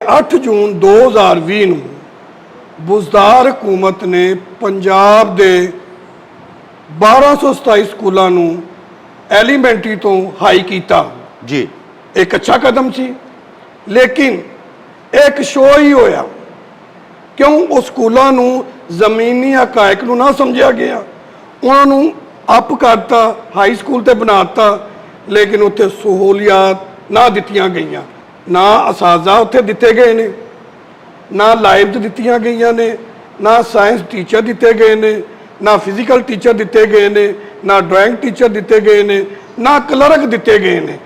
8 ਜੂਨ 2020 ਨੂੰ ਬੁਜ਼ਦਾਰ ਹਕੂਮਤ ਨੇ ਪੰਜਾਬ ਦੇ 1227 ਸਕੂਲਾਂ ਨੂੰ ਐਲੀਮੈਂਟਰੀ ਤੋਂ ਹਾਈ ਕੀਤਾ जी। एक अच्छा कदम सी, लेकिन एक शो ही होया क्यों उस स्कूलों नूं जमीनी हकायक नूं ना समझिया गया, उन्होंने अप करता, हाई स्कूल ते बनाता, लेकिन उत्थे सहूलियात ना दित्तियां गईयां, ना असाजा उत्थे दिते गए ने, ना लाइब्स दित्तियां गईयां ने, ना साइंस टीचर दिते गए ने, ना फिजिकल टीचर दिते गए ने, ना ड्राइंग टीचर दिते गए ने, ना क्लर्क दिते गए ने,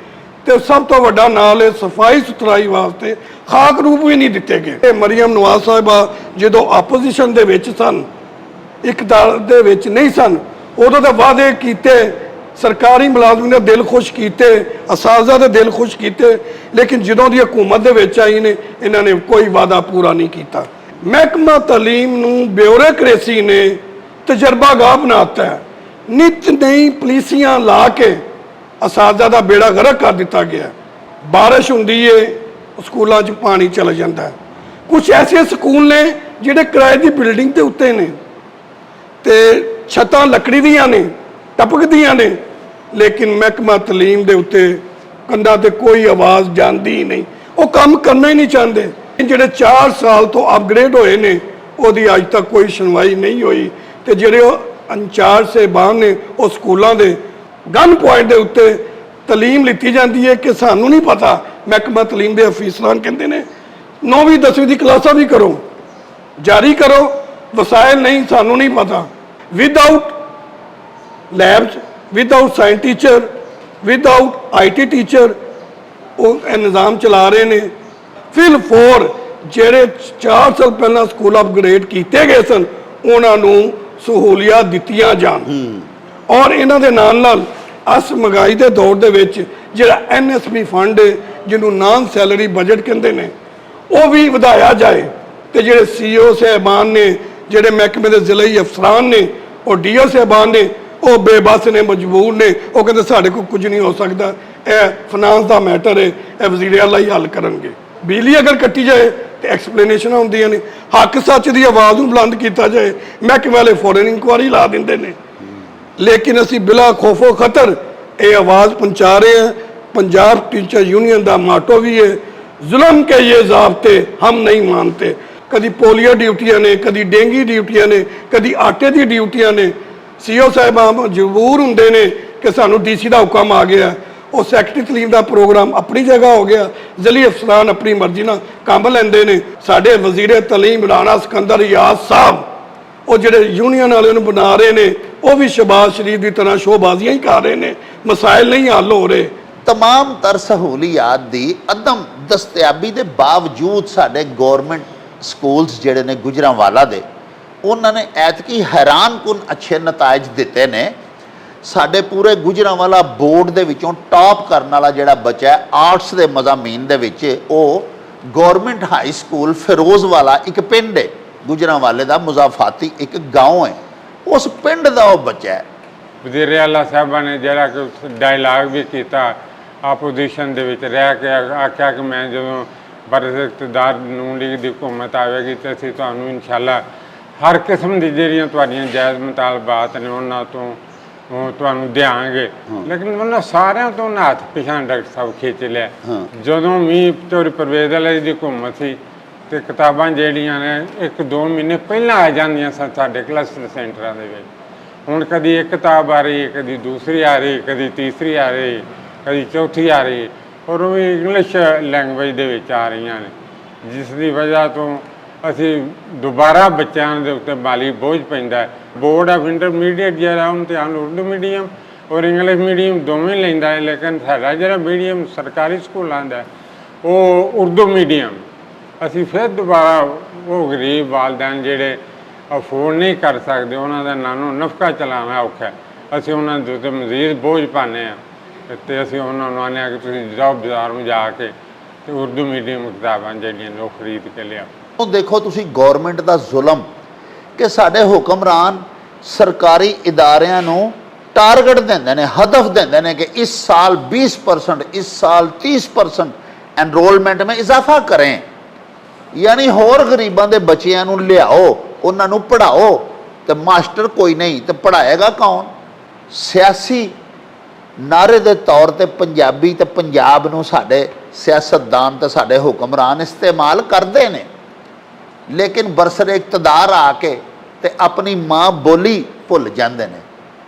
ਤੇ ਸਭ ਤੋਂ ਵੱਡਾ ਨਾਲ ਹੈ ਸਫਾਈ ਸੁਥਰਾਈ ਵਾਸਤੇ ਖਾਕ ਰੂਪ ਵੀ ਨਹੀਂ ਦਿੱਤੇ ਗਏ। ਮਰੀਮ ਨਵਾਜ਼ ਸਾਹਿਬਾ ਜਦੋਂ ਆਪੋਜੀਸ਼ਨ ਦੇ ਵਿੱਚ ਸਨ, ਇਕਤਾਰ ਦੇ ਵਿੱਚ ਨਹੀਂ ਸਨ, ਉਦੋਂ ਦੇ ਵਾਅਦੇ ਕੀਤੇ, ਸਰਕਾਰੀ ਮੁਲਾਜ਼ਮ ਨੇ ਦਿਲ ਖੁਸ਼ ਕੀਤੇ, ਅਸਾਜ਼ਾ ਦੇ ਦਿਲ ਖੁਸ਼ ਕੀਤੇ, ਲੇਕਿਨ ਜਦੋਂ ਦੀ ਹਕੂਮਤ ਦੇ ਵਿੱਚ ਆਈ ਨੇ ਇਹਨਾਂ ਨੇ ਕੋਈ ਵਾਅਦਾ ਪੂਰਾ ਨਹੀਂ ਕੀਤਾ। ਮਹਿਕਮਾ ਤਾਲੀਮ ਨੂੰ ਬਿਊਰੋਕ੍ਰੇਸੀ ਨੇ ਤਜਰਬਾਗਾਹ ਬਣਾਤਾ ਹੈ, ਨਿਤ ਨਈ ਪੁਲਿਸੀਆਂ ਲਾ ਕੇ असाजा का बेड़ा गर्क कर दिता गया। बारिश होंदी है स्कूलों च पानी चला जाता है। कुछ ऐसे स्कूल ने जिहड़े किराए की बिल्डिंग के उत्ते ने ते छत्तां लकड़ी दियां ने, टपकदियां ने, लेकिन महकमा तलीम के उत्ते कंधा ते कोई आवाज़ जाती ही नहीं, वो काम करना ही नहीं चाहते। जिहड़े 4 साल तो अपग्रेड होए ने उहदी अज तक कोई सुनवाई नहीं हुई, ते जिहड़े इंचार्ज साहिबान ने वो स्कूलों के गन पॉइंट के उत्ते तलीम लीती जाती है कि सानू नहीं पता। महकमा तलीम के अफीसरान कहते हैं 9वीं 10वीं की क्लासा भी करो, जारी करो, वसायल नहीं, सानू नहीं पता। Without labs, without science teacher, without IT teacher वो निज़ाम चला रहे हैं। फिल 4 ਜਿਹੜੇ 4 साल पहला स्कूल अपग्रेड किए गए सन उन्होंने सहूलियत दित्तियां जान, और इन्हां दे नाल अस महंगाई के दौर दे विच जिहड़ा NSP फंड है जिन्हों नॉन सैलरी बजट कहते हैं वो भी वधाया जाए, तो जिहड़े CO साहबान ने, जिहड़े महकमे के जिले अफसरान ने और DO साहबान ने वो बेबस ने, मजबूर ने, वो कहते साढ़े को कुछ नहीं हो सकता, यह फाइनांस का मैटर है, यह वजीर आला ही हल करेंगे। बिजली अगर कट्टी जाए तो एक्सप्लेनेशन होंदियां ने, हक सच की आवाज़ नूं बुलंद किया जाए, महकमे वाले फॉरन इंक्वायरी ला देंदे ने, लेकिन असी बिला खौफो खतर ये आवाज़ पहुँचा रहे हैं। पंजाब टीचर यूनियन का माटो भी है, जुल्म के ये ज़ाब्ते हम नहीं मानते। कभी पोलियो ड्यूटियां ने, कभी डेंगी ड्यूटियां ने, कभी आटे की ड्यूटियां ने। CO साहब मजबूर होंगे ने कि सानू DC का हुक्म आ गया, और सैकटरी तलीम का प्रोग्राम अपनी जगह हो गया, जली अफसरान अपनी मर्जी ना काम लेंदे ने। साडे वजीर तलीम राणा सिकंदर रियाज साहब वो जिहड़े यूनियन वाले बना रहे हैं वो भी शहबाज शरीफ की तरह शोबाजियां ही कर रहे हैं, मसाइल नहीं हल हो रहे। तमाम तर सहूलियात की अदम दस्तयाबी के बावजूद साडे गौरमेंट स्कूल्स जिहड़े ने गुजरांवाला दे उन्होंने ऐतकी हैरानकुन अच्छे नताइज दिते ने। साडे पूरे गुजरांवाला बोर्ड दे विचों टॉप करने वाला जिहड़ा बच्चा है आर्ट्स के मज़ामीन दे विच वो गौरमेंट हाई स्कूल फिरोजवाला एक पिंड है, गुजरांवाले का मुजाफाती एक गाँव है, उस पिंड का वो बच्चा है। वज़ीर आला साहबा ने जरा कि डायलॉग भी किया आपोजिशन दे विच रह के, आख्या कि मैं जो बरस इक़्तिदार नून लीग की हुकूमत आएगी तो असीं तुहानूं इंशाअल्लाह हर किस्म की जिहड़ियां तुहाडीआं जायज़ मुतालबात ने उन्हां तों तुहानूं देंगे, लेकिन उन्होंने सारिਆਂ ਤੋਂ हथ पिछां डॉक्टर साहब खिंच लिया। जदों मीर चौधरी परवेज़ आले दी हुकूमत सी ते किताबां ਜਿਹੜੀਆਂ ने 1-2 महीने पहलां आ जांदियां सन साडे क्लस्टर सेंटरां दे विच। हुण कदी एक किताब आ रही, कदी दूसरी आ रही, कदी तीसरी आ रही, कदी चौथी आ रही, और वो इंग्लिश लैंगुएज दे विच आ रही ने, जिस दी वजह तो असी दोबारा बच्चों के उत्ते माली बोझ पैंदा है। बोर्ड ऑफ इंटरमीडिएट जरा इम्तिहान उर्दू मीडियम और इंग्लिश मीडियम दोवें लैंदा है, लेकिन साडा जिहड़ा मीडियम सरकारी स्कूलों का वो उर्दू मीडियम। असी फिर दोबारा वो गरीब वालदैन जिहड़े अफोर्ड नहीं कर सकते उन्हों का नानो नफका चलाना औखा है, असी उन्होंने उत्ते मजीद बोझ पाने तो असी उन्होंने आने कि तुसीं जाओ बाजार में जाके तो उर्दू मीडियम किताबां जिहड़ियां ने खरीद के लिया। देखो तुसी गौरमेंट का जुल्म कि साडे हुक्मरान सरकारी इदारियां नूं टारगेट देंदे ने, हदफ देंदे ने कि इस साल 20%, इस साल 30% एनरोलमेंट में इजाफा करें। ਯਾਨੀ ਹੋਰ ਗਰੀਬਾਂ ਦੇ ਬੱਚਿਆਂ ਨੂੰ ਲਿਆਓ, ਉਹਨਾਂ ਨੂੰ ਪੜ੍ਹਾਓ, ਤੇ ਮਾਸਟਰ ਕੋਈ ਨਹੀਂ ਤੇ ਪੜ੍ਹਾਏਗਾ ਕੌਣ? ਸਿਆਸੀ ਨਾਅਰੇ ਦੇ ਤੌਰ ਤੇ ਪੰਜਾਬੀ ਤੇ ਪੰਜਾਬ ਨੂੰ ਸਾਡੇ ਸਿਆਸਤਦਾਨ ਤੇ ਸਾਡੇ ਹੁਕਮਰਾਨ ਇਸਤੇਮਾਲ ਕਰਦੇ ਨੇ, ਲੇਕਿਨ ਬਰਸਰੇ ਇਕਤਦਾਰ ਆ ਕੇ ਤੇ ਆਪਣੀ ਮਾਂ ਬੋਲੀ ਭੁੱਲ ਜਾਂਦੇ ਨੇ।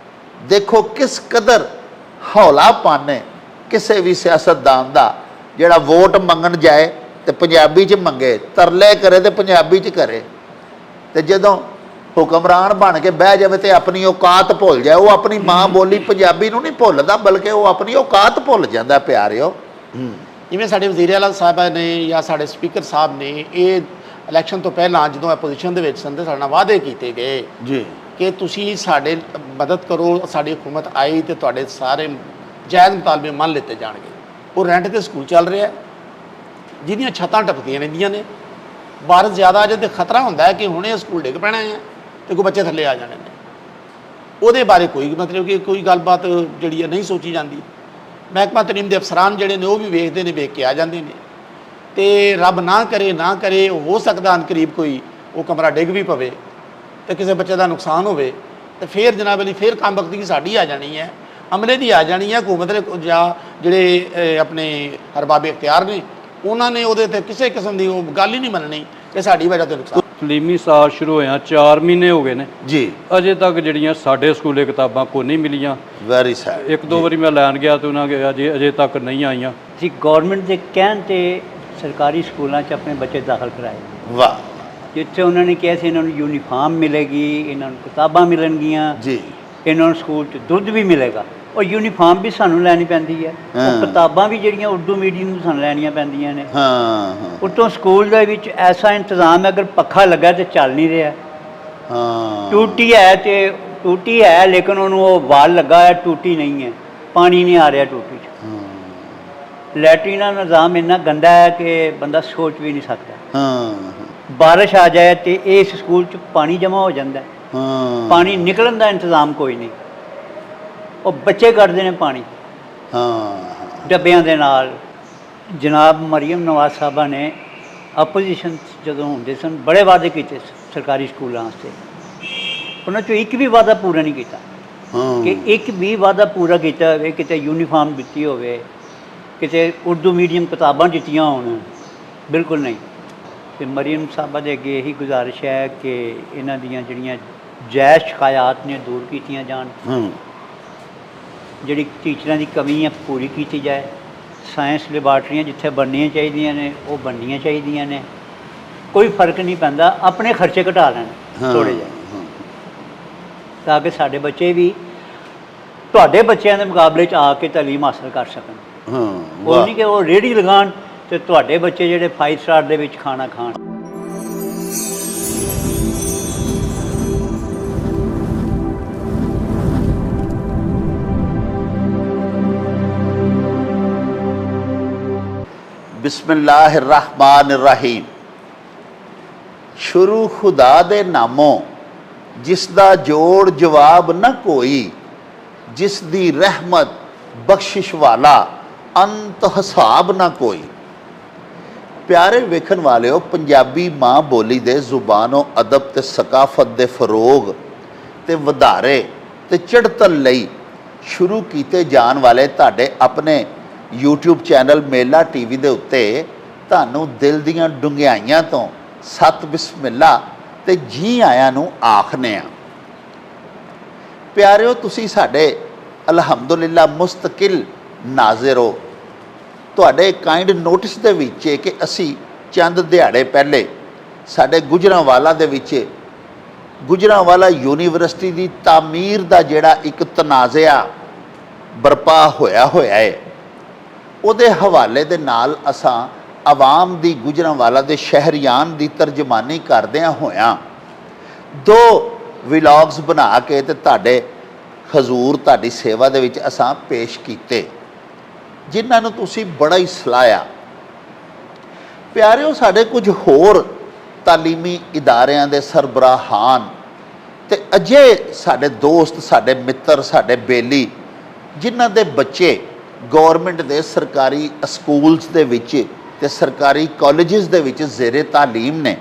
ਦੇਖੋ ਕਿਸ ਕਦਰ ਹੌਲਾਪਨ ਹੈ ਕਿਸੇ ਵੀ ਸਿਆਸਤਦਾਨ ਦਾ, ਜਿਹੜਾ ਵੋਟ ਮੰਗਣ ਜਾਏ ਤੇ ਪੰਜਾਬੀ 'ਚ ਮੰਗੇ, ਤਰਲੇ ਕਰੇ ਤੇ ਪੰਜਾਬੀ 'ਚ ਕਰੇ, ਤੇ ਜਦੋਂ ਹੁਕਮਰਾਨ ਬਣ ਕੇ ਬਹਿ ਜਾਵੇ ਤੇ ਆਪਣੀ ਔਕਾਤ ਭੁੱਲ ਜਾਏ। ਉਹ ਆਪਣੀ ਮਾਂ ਬੋਲੀ ਪੰਜਾਬੀ ਨੂੰ ਨਹੀਂ ਭੁੱਲਦਾ, ਬਲਕਿ ਉਹ ਆਪਣੀ ਔਕਾਤ ਭੁੱਲ ਜਾਂਦਾ। ਪਿਆਰਿਓ, ਜਿਵੇਂ ਸਾਡੇ ਵਜ਼ੀਰ ਆਲਾ ਸਾਹਿਬ ਨੇ ਜਾਂ ਸਾਡੇ ਸਪੀਕਰ ਸਾਹਿਬ ਨੇ ਇਹ ਇਲੈਕਸ਼ਨ ਤੋਂ ਪਹਿਲਾਂ ਜਦੋਂ ਆਪੋਜੀਸ਼ਨ ਦੇ ਵਿੱਚ ਸਨ ਤੇ ਸਾਡੇ ਨਾਲ ਵਾਅਦੇ ਕੀਤੇ ਗਏ ਜੀ ਕਿ ਤੁਸੀਂ ਸਾਡੇ ਮਦਦ ਕਰੋ, ਸਾਡੀ ਹੁਕੂਮਤ ਆਈ ਤੇ ਤੁਹਾਡੇ ਸਾਰੇ ਜਾਇਜ਼ ਮੁਤਾਲਬੇ ਮੰਨ ਲਿੱਤੇ ਜਾਣਗੇ। ਉਹ ਰੈਂਟ ਤੇ ਸਕੂਲ ਚੱਲ ਰਿਹਾ, ਜਿਹਦੀਆਂ ਛੱਤਾਂ ਟਪਕਦੀਆਂ ਰਹਿੰਦੀਆਂ ਨੇ, ਬਾਰਿਸ਼ ਜ਼ਿਆਦਾ ਆ ਜਾਏ ਤੇ ਖਤਰਾ ਹੁੰਦਾ ਹੈ ਕਿ ਹੁਣੇ ਇਹ ਸਕੂਲ ਡਿੱਗ ਪੈਣਾ ਹੈ ਤੇ ਕੋਈ ਬੱਚੇ ਥੱਲੇ ਆ ਜਾਣੇ ਨੇ। ਉਹਦੇ ਬਾਰੇ ਕੋਈ ਮਤਲਬ ਕਿ ਕੋਈ ਗੱਲਬਾਤ ਜਿਹੜੀ ਹੈ ਨਹੀਂ ਸੋਚੀ ਜਾਂਦੀ। ਮਹਿਕਮਾ ਤਰੀਮ ਦੇ ਅਫਸਰਾਨ ਜਿਹੜੇ ਨੇ ਉਹ ਵੀ ਵੇਖਦੇ ਨੇ, ਵੇਖ ਕੇ ਆ ਜਾਂਦੇ ਨੇ, ਤੇ ਰੱਬ ਨਾ ਕਰੇ ਹੋ ਸਕਦਾ ਅਨਕਰੀਬ ਕੋਈ ਉਹ ਕਮਰਾ ਡਿੱਗ ਵੀ ਪਵੇ ਤੇ ਕਿਸੇ ਬੱਚੇ ਦਾ ਨੁਕਸਾਨ ਹੋਵੇ, ਤੇ ਫਿਰ ਜਨਾਬ ਅਲੀ ਫਿਰ ਕੰਮ ਬਖਤੀ ਸਾਡੀ ਆ ਜਾਣੀ ਹੈ, ਅਮਲੇ ਦੀ ਆ ਜਾਣੀ ਹੈ। ਹਕੂਮਤ ਦੇ ਜਾਂ ਜਿਹੜੇ ਆਪਣੇ ਅਰਬਾਬ ਇਖਤਿਆਰ ਨੇ ਉਹਨਾਂ ਨੇ ਉਹਦੇ ਤੇ ਕਿਸੇ ਕਿਸਮ ਦੀ ਉਹ ਗੱਲ ਹੀ ਨਹੀਂ ਮੰਨਣੀ ਕਿ ਸਾਡੀ ਵਜ੍ਹਾ ਤੋਂ ਨੁਕਸਾਨ। ਤਲੀਮੀ ਸਾਲ ਸ਼ੁਰੂ ਹੋਇਆ 4 ਮਹੀਨੇ ਹੋ ਗਏ ਨੇ ਜੀ, ਅਜੇ ਤੱਕ ਜਿਹੜੀਆਂ ਸਾਡੇ ਸਕੂਲੇ ਕਿਤਾਬਾਂ ਕੋਈ ਨਹੀਂ ਮਿਲੀਆਂ। Very sad. ਇੱਕ ਦੋ ਵਾਰੀ ਮੈਂ ਲੈਣ ਗਿਆ ਤੇ ਉਹਨਾਂ ਕਿਹਾ ਜੀ ਅਜੇ ਤੱਕ ਨਹੀਂ ਆਈਆਂ। ਅਸੀਂ ਗੌਰਮੈਂਟ ਦੇ ਕਹਿਣ ਤੇ ਸਰਕਾਰੀ ਸਕੂਲਾਂ 'ਚ ਆਪਣੇ ਬੱਚੇ ਦਾਖਲ ਕਰਾਏ, ਵਾਹ ਜਿੱਥੇ ਉਹਨਾਂ ਨੇ ਕਿਹਾ ਸੀ ਇਹਨਾਂ ਨੂੰ ਯੂਨੀਫਾਰਮ ਮਿਲੇਗੀ, ਇਹਨਾਂ ਨੂੰ ਕਿਤਾਬਾਂ ਮਿਲਣਗੀਆਂ, ਜੀ, ਇਹਨਾਂ ਨੂੰ ਸਕੂਲ 'ਚ ਦੁੱਧ ਵੀ ਮਿਲੇਗਾ। ਔਰ ਯੂਨੀਫਾਰਮ ਵੀ ਸਾਨੂੰ ਲੈਣੀ ਪੈਂਦੀ ਹੈ, ਉਹ ਕਿਤਾਬਾਂ ਵੀ ਜਿਹੜੀਆਂ ਉਰਦੂ ਮੀਡੀਅਮ ਨੂੰ ਸਾਨੂੰ ਲੈਣੀਆਂ ਪੈਂਦੀਆਂ ਨੇ। ਹਾਂ ਉੱਤੋਂ ਸਕੂਲ ਦੇ ਵਿੱਚ ਐਸਾ ਇੰਤਜ਼ਾਮ ਹੈ ਅਗਰ ਪੱਖਾ ਲੱਗਾ ਤੇ ਚੱਲ ਨਹੀਂ ਰਿਹਾ, ਹਾਂ ਟੂਟੀ ਹੈ ਲੇਕਿਨ ਉਹਨੂੰ ਉਹ ਵਾਲ ਲੱਗਾ ਹੈ, ਟੂਟੀ ਨਹੀਂ ਹੈ, ਪਾਣੀ ਨਹੀਂ ਆ ਰਿਹਾ ਟੂਟੀ 'ਚ। ਲੈਟਰੀਨ ਦਾ ਨਿਜ਼ਾਮ ਇੰਨਾ ਗੰਦਾ ਹੈ ਕਿ ਬੰਦਾ ਸੋਚ ਵੀ ਨਹੀਂ ਸਕਦਾ। ਬਾਰਿਸ਼ ਆ ਜਾਏ ਤੇ ਇਸ ਸਕੂਲ 'ਚ ਪਾਣੀ ਜਮ੍ਹਾਂ ਹੋ ਜਾਂਦਾ, ਪਾਣੀ ਨਿਕਲਣ ਦਾ ਇੰਤਜ਼ਾਮ ਕੋਈ ਨਹੀਂ, ਉਹ ਬੱਚੇ ਕੱਢਦੇ ਨੇ ਪਾਣੀ ਡੱਬਿਆਂ ਦੇ ਨਾਲ। ਜਨਾਬ ਮਰੀਮ ਨਵਾਜ਼ ਸਾਹਿਬਾ ਨੇ ਆਪੋਜੀਸ਼ਨ ਜਦੋਂ ਹੁੰਦੇ ਸਨ ਬੜੇ ਵਾਅਦੇ ਕੀਤੇ ਸਰਕਾਰੀ ਸਕੂਲਾਂ ਵਾਸਤੇ, ਉਹਨਾਂ 'ਚੋਂ ਇੱਕ ਵੀ ਵਾਅਦਾ ਪੂਰਾ ਨਹੀਂ ਕੀਤਾ ਕਿ ਇੱਕ ਵੀ ਵਾਅਦਾ ਪੂਰਾ ਕੀਤਾ ਹੋਵੇ, ਕਿਤੇ ਯੂਨੀਫਾਰਮ ਦਿੱਤੀ ਹੋਵੇ, ਕਿਤੇ ਉਰਦੂ ਮੀਡੀਅਮ ਕਿਤਾਬਾਂ ਦਿੱਤੀਆਂ ਹੋਣ, ਬਿਲਕੁਲ ਨਹੀਂ। ਤੇ ਮਰੀਮ ਸਾਹਿਬਾ ਦੇ ਅੱਗੇ ਇਹੀ ਗੁਜ਼ਾਰਿਸ਼ ਹੈ ਕਿ ਇਹਨਾਂ ਦੀਆਂ ਜਿਹੜੀਆਂ ਜਾਇਜ਼ ਸ਼ਿਕਾਇਤ ਨੇ ਦੂਰ ਕੀਤੀਆਂ ਜਾਣ, ਜਿਹੜੀ ਟੀਚਰਾਂ ਦੀ ਕਮੀ ਹੈ ਪੂਰੀ ਕੀਤੀ ਜਾਏ, ਸਾਇੰਸ ਲੈਬਾਰਟਰੀਆਂ ਜਿੱਥੇ ਬਣਨੀਆਂ ਚਾਹੀਦੀਆਂ ਨੇ ਉਹ ਬਣਨੀਆਂ ਚਾਹੀਦੀਆਂ ਨੇ, ਕੋਈ ਫਰਕ ਨਹੀਂ ਪੈਂਦਾ, ਆਪਣੇ ਖਰਚੇ ਘਟਾ ਲੈਣ ਥੋੜ੍ਹੇ ਜਿਹੇ, ਤਾਂ ਕਿ ਸਾਡੇ ਬੱਚੇ ਵੀ ਤੁਹਾਡੇ ਬੱਚਿਆਂ ਦੇ ਮੁਕਾਬਲੇ 'ਚ ਆ ਕੇ ਤਾਲੀਮ ਹਾਸਲ ਕਰ ਸਕਣ। ਉਹ ਨਹੀਂ ਕਿ ਉਹ ਰੇਹੜੀ ਲਗਾਉਣ ਤੇ ਤੁਹਾਡੇ ਬੱਚੇ ਜਿਹੜੇ 5 ਸਟਾਰ ਦੇ ਵਿੱਚ ਖਾਣਾ ਖਾਣ। ਬਿਸਮਿल्लाहिर्रहमानिर्रहीम। ਸ਼ੁਰੂ ਖੁਦਾ ਦੇ ਨਾਮੋਂ ਜਿਸ ਦਾ ਜੋੜ ਜਵਾਬ ਨਾ ਕੋਈ, ਜਿਸ ਦੀ ਰਹਿਮਤ ਬਖਸ਼ਿਸ਼ ਵਾਲਾ ਅੰਤ ਹਿਸਾਬ ਨਾ ਕੋਈ। ਪਿਆਰੇ ਵੇਖਣ ਵਾਲਿਓ, ਪੰਜਾਬੀ ਮਾਂ ਬੋਲੀ ਦੇ ਜ਼ੁਬਾਨੋ ਅਦਬ ਤੇ ਸਕਾਫਤ ਦੇ ਫਰੋਗ ਤੇ ਵਧਾਰੇ ਤੇ ਚੜ੍ਹਤਲ ਲਈ ਸ਼ੁਰੂ ਕੀਤੇ ਜਾਣ ਵਾਲੇ ਤੁਹਾਡੇ ਆਪਣੇ YouTube ਚੈਨਲ ਮੇਲਾ TV ਦੇ ਉੱਤੇ ਤੁਹਾਨੂੰ ਦਿਲ ਦੀਆਂ ਡੂੰਘਾਈਆਂ ਤੋਂ ਸਤ ਬਿਸਮਿਲ੍ਲਾ ਤੇ ਜੀ ਆਇਆਂ ਨੂੰ ਆਖਨੇ ਆ। ਪਿਆਰਿਓ, ਤੁਸੀਂ ਸਾਡੇ ਅਲਹਮਦੁਲਿਲਾ ਮੁਸਤਕਿਲ ਨਾਜ਼ਰ ਹੋ। ਤੁਹਾਡੇ ਕਾਈਂਡ ਨੋਟਿਸ ਦੇ ਵਿੱਚ ਕਿ ਅਸੀਂ ਚੰਦ ਦਿਹਾੜੇ ਪਹਿਲੇ ਸਾਡੇ ਗੁਜਰਾਂਵਾਲਾ ਦੇ ਵਿੱਚ ਗੁਜਰਾਂਵਾਲਾ ਯੂਨੀਵਰਸਿਟੀ ਦੀ ਤਾਮੀਰ ਦਾ ਜਿਹੜਾ ਇੱਕ ਤਨਾਜ਼ਾ ਬਰਪਾ ਹੋਇਆ ਹੈ, ਉਹਦੇ ਹਵਾਲੇ ਦੇ ਨਾਲ ਅਸਾਂ ਆਵਾਮ ਦੀ ਗੁਜਰਾਂਵਾਲਾ ਦੇ ਸ਼ਹਿਰੀਆਨ ਦੀ ਤਰਜਮਾਨੀ ਕਰਦਿਆਂ ਹੋਇਆਂ 2 ਵਲੌਗਸ ਬਣਾ ਕੇ ਤੇ ਤੁਹਾਡੇ ਹਜ਼ੂਰ ਤੁਹਾਡੀ ਸੇਵਾ ਦੇ ਵਿੱਚ ਅਸਾਂ ਪੇਸ਼ ਕੀਤੇ, ਜਿਨ੍ਹਾਂ ਨੂੰ ਤੁਸੀਂ ਬੜਾ ਹੀ ਸਲਾਹਿਆ। ਪਿਆਰਿਓ, ਸਾਡੇ ਕੁਝ ਹੋਰ ਤਾਲੀਮੀ ਇਦਾਰਿਆਂ ਦੇ ਸਰਬਰਾਹਾਨ ਤੇ ਅਜੇ ਸਾਡੇ ਦੋਸਤ, ਸਾਡੇ ਮਿੱਤਰ, ਸਾਡੇ ਬੇਲੀ, ਜਿਨ੍ਹਾਂ ਦੇ ਬੱਚੇ ਗੌਰਮੈਂਟ ਦੇ ਸਰਕਾਰੀ ਸਕੂਲਸ ਦੇ ਵਿੱਚ ਤੇ ਸਰਕਾਰੀ ਕਾਲਜਸ ਦੇ ਵਿੱਚ ਜ਼ੇਰੇ ਤਾਲੀਮ ਨੇ,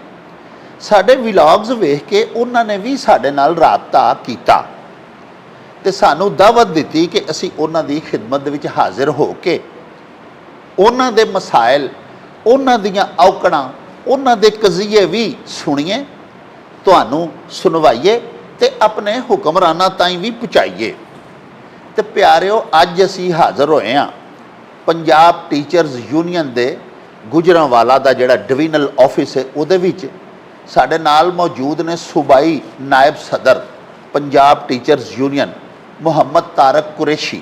ਸਾਡੇ ਵਲੌਗਸ ਵੇਖ ਕੇ ਉਹਨਾਂ ਨੇ ਵੀ ਸਾਡੇ ਨਾਲ ਰਾਬਤਾ ਕੀਤਾ ਤੇ ਸਾਨੂੰ ਦਾਵਤ ਦਿੱਤੀ ਕਿ ਅਸੀਂ ਉਹਨਾਂ ਦੀ ਖਿਦਮਤ ਦੇ ਵਿੱਚ ਹਾਜ਼ਰ ਹੋ ਕੇ ਉਹਨਾਂ ਦੇ ਮਸਾਇਲ, ਉਹਨਾਂ ਦੀਆਂ ਔਕੜਾਂ, ਉਹਨਾਂ ਦੇ ਕਜ਼ੀਏ ਵੀ ਸੁਣੀਏ, ਤੁਹਾਨੂੰ ਸੁਣਵਾਈਏ ਤੇ ਆਪਣੇ ਹੁਕਮਰਾਨਾਂ ਤਾਈਂ ਵੀ ਪਹੁੰਚਾਈਏ। ਤੇ ਪਿਆਰਿਓ, ਅੱਜ ਅਸੀਂ ਹਾਜ਼ਰ ਹੋਏ ਹਾਂ ਪੰਜਾਬ ਟੀਚਰਸ ਯੂਨੀਅਨ ਦੇ ਗੁਜਰਾਂਵਾਲਾ ਦਾ ਜਿਹੜਾ ਡਿਵੀਜ਼ਨਲ ਆਫਿਸ ਹੈ ਉਹਦੇ ਵਿੱਚ। ਸਾਡੇ ਨਾਲ ਮੌਜੂਦ ਨੇ ਸੂਬਾਈ ਨਾਇਬ ਸਦਰ ਪੰਜਾਬ ਟੀਚਰਸ ਯੂਨੀਅਨ ਮੁਹੰਮਦ ਤਾਰਕ ਕੁਰੈਸ਼ੀ।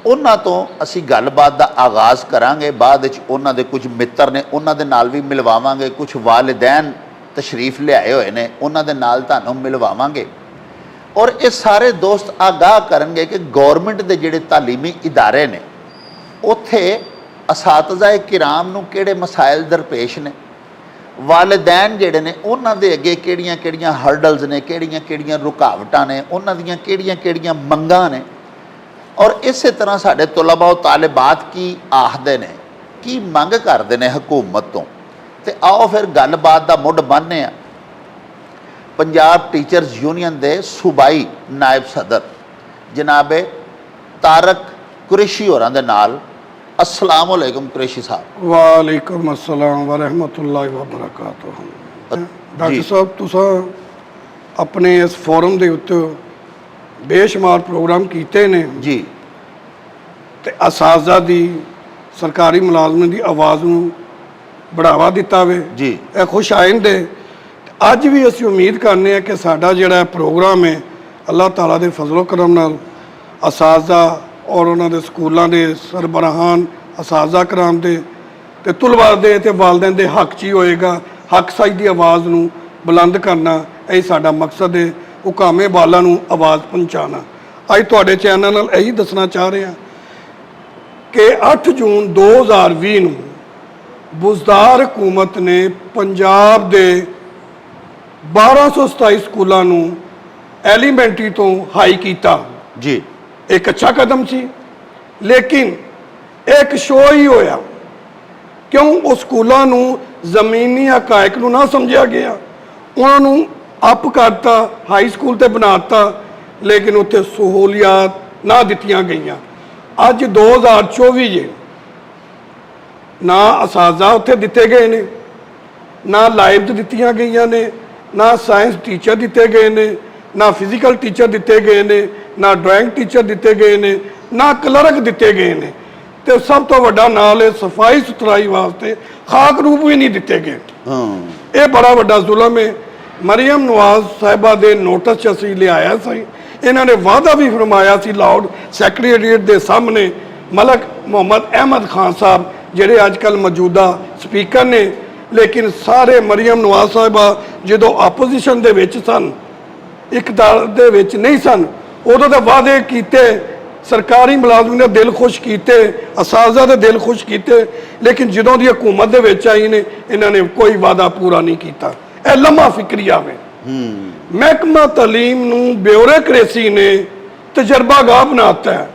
ਉਹਨਾਂ ਤੋਂ ਅਸੀਂ ਗੱਲਬਾਤ ਦਾ ਆਗਾਜ਼ ਕਰਾਂਗੇ। ਬਾਅਦ ਵਿੱਚ ਉਹਨਾਂ ਦੇ ਕੁਝ ਮਿੱਤਰ ਨੇ, ਉਹਨਾਂ ਦੇ ਨਾਲ ਵੀ ਮਿਲਵਾਵਾਂਗੇ। ਕੁਝ ਵਾਲਿदैन ਤਸ਼ਰੀਫ ਲਿਆਏ ਹੋਏ ਨੇ, ਉਹਨਾਂ ਦੇ ਨਾਲ ਤੁਹਾਨੂੰ ਮਿਲਵਾਵਾਂਗੇ। ਔਰ ਇਹ ਸਾਰੇ ਦੋਸਤ ਆਗਾਹ ਕਰਨਗੇ ਕਿ ਗੌਰਮੈਂਟ ਦੇ ਜਿਹੜੇ ਤਾਲੀਮੀ ਇਦਾਰੇ ਨੇ ਉੱਥੇ ਅਸਾਤਜ਼ਾ ਕਿਰਾਮ ਨੂੰ ਕਿਹੜੇ ਮਸਾਇਲ ਦਰਪੇਸ਼ ਨੇ, ਵਾਲਿदैन ਜਿਹੜੇ ਨੇ ਉਹਨਾਂ ਦੇ ਅੱਗੇ ਕਿਹੜੀਆਂ ਹਰਡਲਸ ਨੇ, ਕਿਹੜੀਆਂ ਰੁਕਾਵਟਾਂ ਨੇ, ਉਹਨਾਂ ਦੀਆਂ ਕਿਹੜੀਆਂ ਮੰਗਾਂ ਨੇ। ਔਰ ਇਸੇ ਤਰ੍ਹਾਂ ਸਾਡੇ ਤੁਲਬਾ ਤਾਲਿਬਾਤ ਕੀ ਆਖਦੇ ਨੇ, ਕੀ ਮੰਗ ਕਰਦੇ ਨੇ ਹਕੂਮਤ ਤੋਂ। ਤੇ ਆਓ ਫਿਰ ਗੱਲਬਾਤ ਦਾ ਮੁੱਢ ਬੰਨ੍ਹਦੇ ਹਾਂ ਪੰਜਾਬ ਟੀਚਰਸ ਯੂਨੀਅਨ ਦੇ ਸੂਬਾਈ ਨਾਇਬ ਸਦਰ ਜਨਾਬੇ ਤਾਰਕ ਕੁਰੈਸ਼ੀ ਹੋਰਾਂ ਦੇ ਨਾਲ। अस्सलाम वालेकुम कुरैशी साहब। वालेकुम अस्सलाम व रहमतुल्लाहि व बरकातुहू। डॉक्टर साहब, तुसा अपने इस फोरम के उत्ते बेशुमार प्रोग्राम किए ने जी, ते असाजा दी सरकारी मुलाजमें की आवाज़ नूं बढ़ावा दिता वे जी, यह खुश आइंद है। अज भी असी उम्मीद करने कि साडा जिहड़ा प्रोग्राम है अल्लाह ताला दे फजलो करम नाल असाजा और उन्होंने स्कूलों के सरबराहान असाजा कराम दे ते तुलबा दे ते वालिदैन दे हक च ही होएगा। हक साई की आवाज़ नूं बुलंद करना यही साडा मकसद है। हुकामे बाला नूं आवाज़ पहुँचाना। अज तुहाडे चैनल नाल यही दसना चाह रहे हैं कि 8 जून 2020 नूं बुज़दार हुकूमत ने पंजाब दे 1227 स्कूलों नूं एलीमेंटरी तो हाई किया जी। एक अच्छा कदम सी, लेकिन एक शो ही होया। क्यों उस स्कूलों नूं ज़मीनी हकायक नूं ना समझा गया, उन्होंने अप करता, हाई स्कूल ते बनाता, लेकिन उत्थे सहूलियात ना दित्तियां गईयां। अज 2024 जे ना असाजा उत्थे दिते गए ने, ना लाइब्स दित्तियां गईयां ने, ना साइंस टीचर दिते गए ने, ना फिजिकल टीचर दिते गए ने, ना ड्राइंग टीचर दिते गए ने, ना क्लर्क दिते गए ने। तो सब तो वड्डा नाल है सफाई सुथराई वास्ते खाक रूप भी नहीं दिते गए। ये बड़ा वड्डा जुल्म है। मरियम नवाज साहिबा दे नोटिस च असीं लिआया सी, इन्होंने वादा भी फरमाया सी लाउड सैकटरीएट के सामने। मलक मुहम्मद अहमद खान साहब जिहड़े अजकल मौजूदा स्पीकर ने, लेकिन सारे मरियम नवाज साहिबा जो आपोजिशन दे विच सन, इकतार दे विच नहीं सन, उदों तो वादे किए, सरकारी मुलाजम ने दिल खुश किए, असाजा दे दिल खुश किए, लेकिन जदों दी हुकूमत दे विच आई ने इन्होंने कोई वादा पूरा नहीं किया। यह लम्हा फिक्रिया वे। महकमा तालीम नूं ब्यूरोक्रेसी ने तजर्बागाह बनाता है।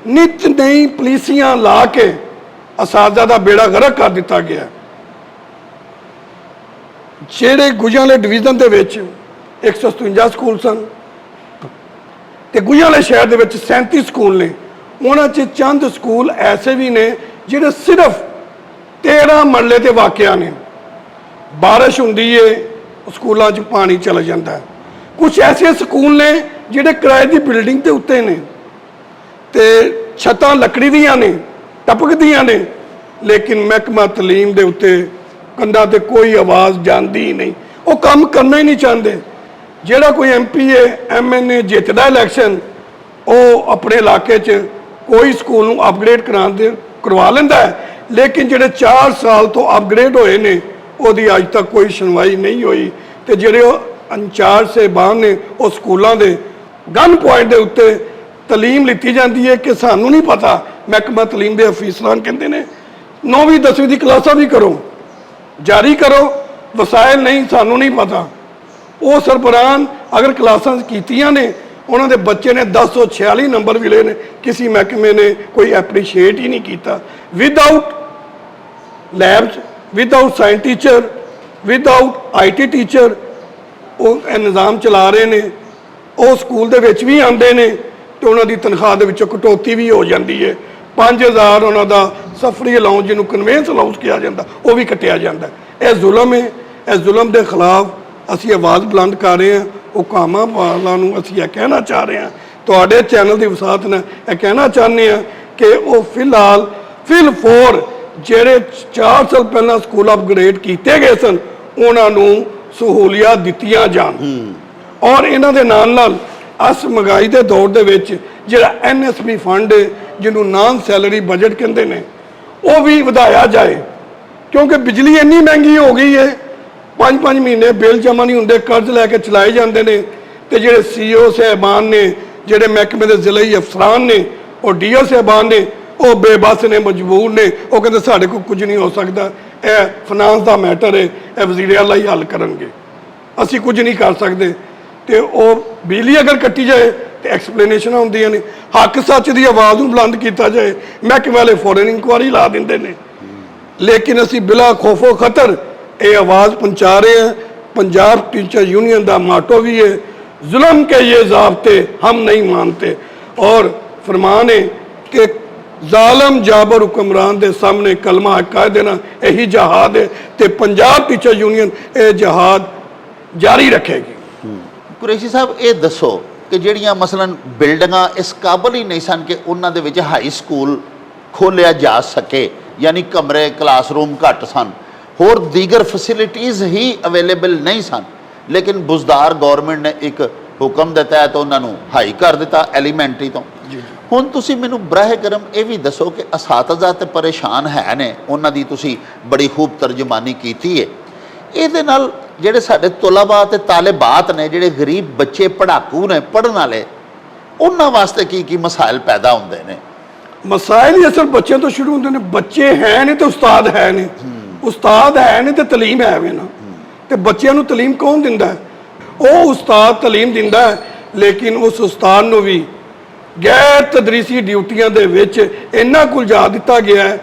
नित नई पुलिसियां ला के असाजा का बेड़ा गर्क कर दिता गया। जेड़े गुजरांवाले डिवीजन दे विच 157 स्कूल सन ते गुजरांवाले शहर दे विच 37 स्कूल ने। उन्हां च चंद स्कूल ऐसे भी ने जिहड़े सिर्फ 13 मरले ते वाकिया ने। बारिश हुंदी है स्कूलों च पानी चला जाता है। कुछ ऐसे स्कूल ने जिहड़े किराए की बिल्डिंग के उत्ते ने ते छत्तां लकड़ी दियां ने, टपकदियां ने, लेकिन महकमा तलीम दे उत्ते कंधा ते कोई आवाज़ जाती ही नहीं। वो काम करना ही नहीं चाहते। जिहड़ा कोई MP है MNA जितदा इलैक्शन वो अपने इलाके च कोई स्कूल नूं अपग्रेड करवा लेंदा है, लेकिन जिहड़े 4 साल तो अपग्रेड होए ने ਉਹਦੀ अज तक कोई सुनवाई नहीं हुई। तो ਜਿਹੜੇ इंचार्ज साहबान ने वो स्कूलों के गन पॉइंट के उत्ते तलीम लीती जाती है कि सानू नहीं पता। महकमा तलीम के अफीसरान कहते हैं 9वीं 10वीं की क्लासा भी करो, जारी करो, वसाइल नहीं सानू नहीं पता। वो सरबराहान अगर क्लासा कीतियां ने उन्होंने बच्चे ने 1046 नंबर मिले ने, किसी महकमे ने कोई एप्रीशिएट ही नहीं किया। Without labs without science teacher, without IT teacher ਉਹ ਇਹ ਨਿਜ਼ਾਮ ਚਲਾ ਰਹੇ ਨੇ। ਉਹ ਸਕੂਲ ਦੇ ਵਿੱਚ ਵੀ ਆਉਂਦੇ ਨੇ ਤੇ ਉਹਨਾਂ ਦੀ ਤਨਖਾਹ ਦੇ ਵਿੱਚੋਂ ਕਟੌਤੀ ਵੀ ਹੋ ਜਾਂਦੀ ਹੈ। 5000 ਉਹਨਾਂ ਦਾ ਸਫਰੀ ਅਲਾਊਂਸ, ਜਿਹਨੂੰ ਕਨਵੇਂਸ ਅਲਾਊਂਸ ਕਿਹਾ ਜਾਂਦਾ, ਉਹ ਵੀ ਕੱਟਿਆ ਜਾਂਦਾ। ਇਹ ਜ਼ੁਲਮ ਹੈ। ਇਸ ਜ਼ੁਲਮ ਦੇ ਖਿਲਾਫ ਅਸੀਂ ਆਵਾਜ਼ ਬੁਲੰਦ ਕਰ ਰਹੇ ਹਾਂ। ਹੁਕਾਮਾਂ ਵਾਲਾਂ ਨੂੰ ਅਸੀਂ ਇਹ ਕਹਿਣਾ ਚਾਹ ਰਹੇ ਹਾਂ, ਤੁਹਾਡੇ ਚੈਨਲ ਦੀ ਵਸਾਤ ਨਾਲ ਇਹ ਕਹਿਣਾ ਚਾਹੁੰਦੇ ਹਾਂ ਕਿ ਉਹ ਫਿਲਹਾਲ ਫਿਲਫੋਰ ਜਿਹੜੇ 4 ਸਾਲ ਪਹਿਲਾਂ ਸਕੂਲ ਅਪਗ੍ਰੇਡ ਕੀਤੇ ਗਏ ਸਨ ਉਹਨਾਂ ਨੂੰ ਸਹੂਲੀਅਤ ਦਿੱਤੀਆਂ ਜਾਣ। ਔਰ ਇਹਨਾਂ ਦੇ ਨਾਲ ਨਾਲ ਇਸ ਮਹਿੰਗਾਈ ਦੇ ਦੌਰ ਦੇ ਵਿੱਚ ਜਿਹੜਾ NSP ਫੰਡ ਹੈ, ਜਿਹਨੂੰ ਨਾਨ ਸੈਲਰੀ ਬਜਟ ਕਹਿੰਦੇ ਨੇ, ਉਹ ਵੀ ਵਧਾਇਆ ਜਾਏ, ਕਿਉਂਕਿ ਬਿਜਲੀ ਇੰਨੀ ਮਹਿੰਗੀ ਹੋ ਗਈ ਹੈ। 5-5 ਮਹੀਨੇ ਬਿੱਲ ਜਮ੍ਹਾਂ ਨਹੀਂ ਹੁੰਦੇ, ਕਰਜ਼ ਲੈ ਕੇ ਚਲਾਏ ਜਾਂਦੇ ਨੇ। ਤੇ ਜਿਹੜੇ CEO ਸਾਹਿਬਾਨ ਨੇ, ਜਿਹੜੇ ਮਹਿਕਮੇ ਦੇ ਜ਼ਿਲ੍ਹੀ ਅਫਸਰਾਨ ਨੇ, ਉਹ DO ਸਾਹਿਬਾਨ ਨੇ, ਉਹ ਬੇਬਸ ਨੇ, ਮਜਬੂਰ ਨੇ। ਉਹ ਕਹਿੰਦੇ ਸਾਡੇ ਕੋਲ ਕੁਝ ਨਹੀਂ ਹੋ ਸਕਦਾ, ਇਹ ਫਾਈਨਾਂਸ ਦਾ ਮੈਟਰ ਹੈ, ਇਹ ਵਜ਼ੀਰ ਆਲਾ ਹੀ ਹੱਲ ਕਰਨਗੇ, ਅਸੀਂ ਕੁਝ ਨਹੀਂ ਕਰ ਸਕਦੇ। ਤੇ ਉਹ ਬਿਜਲੀ ਅਗਰ ਕੱਟੀ ਜਾਏ ਤੇ ਐਕਸਪਲੇਨੇਸ਼ਨਾਂ ਹੁੰਦੀਆਂ ਨੇ। ਹੱਕ ਸੱਚ ਦੀ ਆਵਾਜ਼ ਨੂੰ ਬੁਲੰਦ ਕੀਤਾ ਜਾਏ, ਮਹਿਕਮੇ ਵਾਲੇ ਫੌਰਨ ਇਨਕੁਆਰੀ ਲਾ ਦਿੰਦੇ ਨੇ। ਲੇਕਿਨ ਅਸੀਂ ਬਿਲਾ ਖੌਫੋ ਖਤਰ ਇਹ ਆਵਾਜ਼ ਪਹੁੰਚਾ ਰਹੇ हैं। पंजाब टीचर यूनियन का माटो भी है, जुल्म के ये ज़ाब्ते हम नहीं मानते। और फरमान है कि जालम जाबर हुक्मरान के सामने कलमा कह देना यही जहाद है। तो पंजाब टीचर यूनियन ये जहाद जारी रखेगी। ਕੁਰੈਸ਼ੀ ਸਾਹਿਬ ਇਹ ਦੱਸੋ ਕਿ ਜਿਹੜੀਆਂ ਮਸਲਨ ਬਿਲਡਿੰਗਾਂ ਇਸ ਕਾਬਲ ਹੀ ਨਹੀਂ ਸਨ ਕਿ ਉਹਨਾਂ ਦੇ ਵਿੱਚ ਹਾਈ ਸਕੂਲ ਖੋਲ੍ਹਿਆ ਜਾ ਸਕੇ, ਯਾਨੀ ਕਮਰੇ, ਕਲਾਸਰੂਮ ਘੱਟ ਸਨ, ਹੋਰ ਦੀਗਰ ਫੈਸਿਲਿਟੀਜ਼ ਹੀ ਅਵੇਲੇਬਲ ਨਹੀਂ ਸਨ, ਲੇਕਿਨ ਬੁਜ਼ਦਾਰ ਗੌਰਮੈਂਟ ਨੇ ਇੱਕ ਹੁਕਮ ਦੇ ਤਹਿਤ ਉਹਨਾਂ ਨੂੰ ਹਾਈ ਕਰ ਦਿੱਤਾ ਐਲੀਮੈਂਟਰੀ ਤੋਂ। ਹੁਣ ਤੁਸੀਂ ਮੈਨੂੰ ਬਰਾਹ ਕਰਮ ਇਹ ਵੀ ਦੱਸੋ ਕਿ ਅਸਾਤਜ਼ਾ ਤੇ ਪਰੇਸ਼ਾਨ ਹੈ ਨੇ, ਉਹਨਾਂ ਦੀ ਤੁਸੀਂ ਬੜੀ ਖੂਬ ਤਰਜਮਾਨੀ ਕੀਤੀ ਹੈ। ਇਹਦੇ ਨਾਲ ਜਿਹੜੇ ਸਾਡੇ ਤੁਲਬਾ ਤੇ ਤਾਲਿਬਾਤ ਨੇ, ਜਿਹੜੇ ਗਰੀਬ ਬੱਚੇ ਪੜ੍ਹਾਕੂ ਨੇ ਪੜ੍ਹਨ ਵਾਲੇ, ਉਹਨਾਂ ਵਾਸਤੇ ਕੀ ਕੀ ਮਸਾਇਲ ਪੈਦਾ ਹੁੰਦੇ ਨੇ? ਮਸਾਇਲ ਹੀ ਅਸਲ ਬੱਚਿਆਂ ਤੋਂ ਸ਼ੁਰੂ ਹੁੰਦੇ ਨੇ। ਬੱਚੇ ਹੈ ਨੇ ਤੇ ਉਸਤਾਦ ਹੈ ਨੇ, ਉਸਤਾਦ ਹੈ ਨੇ ਤੇ ਤਾਲੀਮ ਹੈ ਵੇ ਨਾ। ਤੇ ਬੱਚਿਆਂ ਨੂੰ ਤਾਲੀਮ ਕੌਣ ਦਿੰਦਾ ਹੈ? ਉਹ ਉਸਤਾਦ ਤਾਲੀਮ ਦਿੰਦਾ ਹੈ, ਲੇਕਿਨ ਉਸ ਉਸਤਾਦ ਨੂੰ ਵੀ ਗੈਰ ਤਦਰੀਸੀ ਡਿਊਟੀਆਂ ਦੇ ਵਿੱਚ ਇੰਨਾ ਕੁ ਉਲਝਾ ਦਿੱਤਾ ਗਿਆ ਹੈ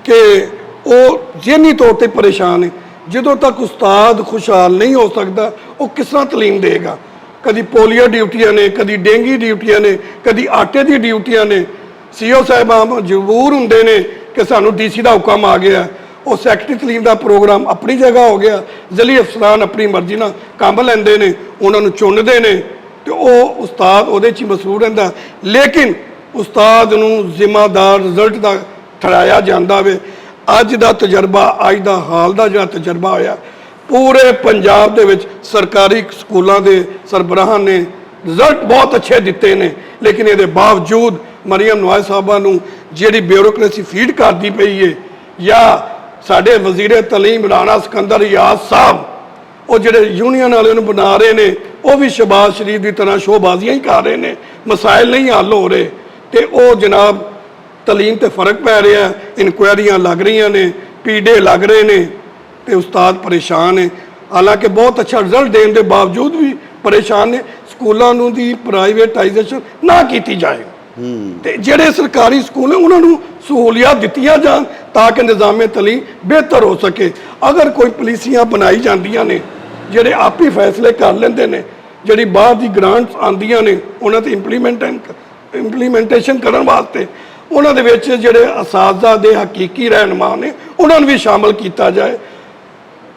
ਕਿ ਉਹ ਜ਼ਿਹਨੀ ਤੌਰ ਤੇ ਪਰੇਸ਼ਾਨ ਹੈ। ਜਦੋਂ ਤੱਕ ਉਸਤਾਦ ਖੁਸ਼ਹਾਲ ਨਹੀਂ ਹੋ ਸਕਦਾ, ਉਹ ਕਿਸ ਤਰ੍ਹਾਂ ਤਾਲੀਮ ਦੇਗਾ? ਕਦੀ ਪੋਲੀਓ ਡਿਊਟੀਆਂ ਨੇ, ਕਦੀ ਡੇਂਗੀ ਡਿਊਟੀਆਂ ਨੇ, ਕਦੀ ਆਟੇ ਦੀ ਡਿਊਟੀਆਂ ਨੇ। CEO ਸਾਹਿਬਾਨ ਮਜਬੂਰ ਹੁੰਦੇ ਨੇ ਕਿ ਸਾਨੂੰ DC ਦਾ ਹੁਕਮ ਆ ਗਿਆ। ਉਹ ਸੈਕਟਰੀ ਤਾਲੀਮ ਦਾ ਪ੍ਰੋਗਰਾਮ ਆਪਣੀ ਜਗ੍ਹਾ ਹੋ ਗਿਆ, ਜ਼ਿਲ੍ਹੀ ਅਫਸਰਾਨ ਆਪਣੀ ਮਰਜ਼ੀ ਨਾਲ ਕੰਮ ਲੈਂਦੇ ਨੇ, ਉਹਨਾਂ ਨੂੰ ਚੁਣਦੇ ਨੇ ਤੇ ਉਹ ਉਸਤਾਦ ਉਹਦੇ 'ਚ ਹੀ ਮਸਰੂਰ ਰਹਿੰਦਾ। ਲੇਕਿਨ ਉਸਤਾਦ ਨੂੰ ਜ਼ਿੰਮੇਦਾਰ ਰਿਜ਼ਲਟ ਦਾ ਠਹਿਰਾਇਆ ਜਾਂਦਾ ਵੇ। ਅੱਜ ਦਾ ਤਜਰਬਾ, ਅੱਜ ਦਾ ਹਾਲ ਦਾ ਜਿਹੜਾ ਤਜਰਬਾ ਹੋਇਆ, ਪੂਰੇ ਪੰਜਾਬ ਦੇ ਵਿੱਚ ਸਰਕਾਰੀ ਸਕੂਲਾਂ ਦੇ ਸਰਬਰਾਹਾਂ ਨੇ ਰਿਜ਼ਲਟ ਬਹੁਤ ਅੱਛੇ ਦਿੱਤੇ ਨੇ, ਲੇਕਿਨ ਇਹਦੇ ਬਾਵਜੂਦ ਮਰੀਮ ਨਵਾਜ਼ ਸਾਹਿਬਾਂ ਨੂੰ ਜਿਹੜੀ ਬਿਊਰੋਕ੍ਰੇਸੀ ਫੀਡ ਕਰਦੀ ਪਈ ਹੈ, ਜਾਂ ਸਾਡੇ ਵਜ਼ੀਰ ਤਾਲੀਮ ਰਾਣਾ ਸਿਕੰਦਰ ਰਿਆਜ਼ ਸਾਹਿਬ, ਉਹ ਜਿਹੜੇ ਯੂਨੀਅਨ ਵਾਲਿਆਂ ਨੂੰ ਬਣਾ ਰਹੇ ਨੇ, ਉਹ ਵੀ ਸ਼ਹਬਾਜ਼ ਸ਼ਰੀਫ ਦੀ ਤਰ੍ਹਾਂ ਸ਼ੋਬਾਜ਼ੀਆਂ ਹੀ ਕਰ ਰਹੇ ਨੇ। ਮਸਾਇਲ ਨਹੀਂ ਹੱਲ ਹੋ ਰਹੇ ਤੇ ਉਹ ਜਨਾਬ ਤਾਲੀਮ ਤੇ ਫਰਕ ਪੈ ਰਿਹਾ। ਇਨਕੁਆਇਰੀਆਂ ਲੱਗ ਰਹੀਆਂ ਨੇ, ਪੀਡੇ ਲੱਗ ਰਹੇ ਨੇ ਤੇ ਉਸਤਾਦ ਪਰੇਸ਼ਾਨ ਹੈ। ਹਾਲਾਂਕਿ ਬਹੁਤ ਅੱਛਾ ਰਿਜ਼ਲਟ ਦੇਣ ਦੇ ਬਾਵਜੂਦ ਵੀ ਪਰੇਸ਼ਾਨ ਨੇ। ਸਕੂਲਾਂ ਨੂੰ ਦੀ ਪ੍ਰਾਈਵੇਟਾਈਜੇਸ਼ਨ ਨਾ ਕੀਤੀ ਜਾਏ ਤੇ ਜਿਹੜੇ ਸਰਕਾਰੀ ਸਕੂਲ ਨੇ ਉਹਨਾਂ ਨੂੰ ਸਹੂਲੀਅਤ ਦਿੱਤੀਆਂ ਜਾਣ ਤਾਂ ਕਿ ਨਿਜ਼ਾਮੇ ਤਾਲੀਮ ਬਿਹਤਰ ਹੋ ਸਕੇ। ਅਗਰ ਕੋਈ ਪਾਲਿਸੀਆਂ ਬਣਾਈ ਜਾਂਦੀਆਂ ਨੇ, ਜਿਹੜੇ ਆਪ ਹੀ ਫੈਸਲੇ ਕਰ ਲੈਂਦੇ ਨੇ, ਜਿਹੜੀ ਬਾਹਰ ਦੀ ਗ੍ਰਾਂਟਸ ਆਉਂਦੀਆਂ ਨੇ, ਉਹਨਾਂ ਤੇ ਇੰਪਲੀਮੈਂਟੇਸ਼ਨ ਕਰਨ ਵਾਸਤੇ ਉਹਨਾਂ ਦੇ ਵਿੱਚ ਜਿਹੜੇ ਅਸਾਤਜ਼ਾ ਦੇ ਹਕੀਕੀ ਰਹਿਨੁਮਾ ਨੇ ਉਹਨਾਂ ਨੂੰ ਵੀ ਸ਼ਾਮਲ ਕੀਤਾ ਜਾਏ।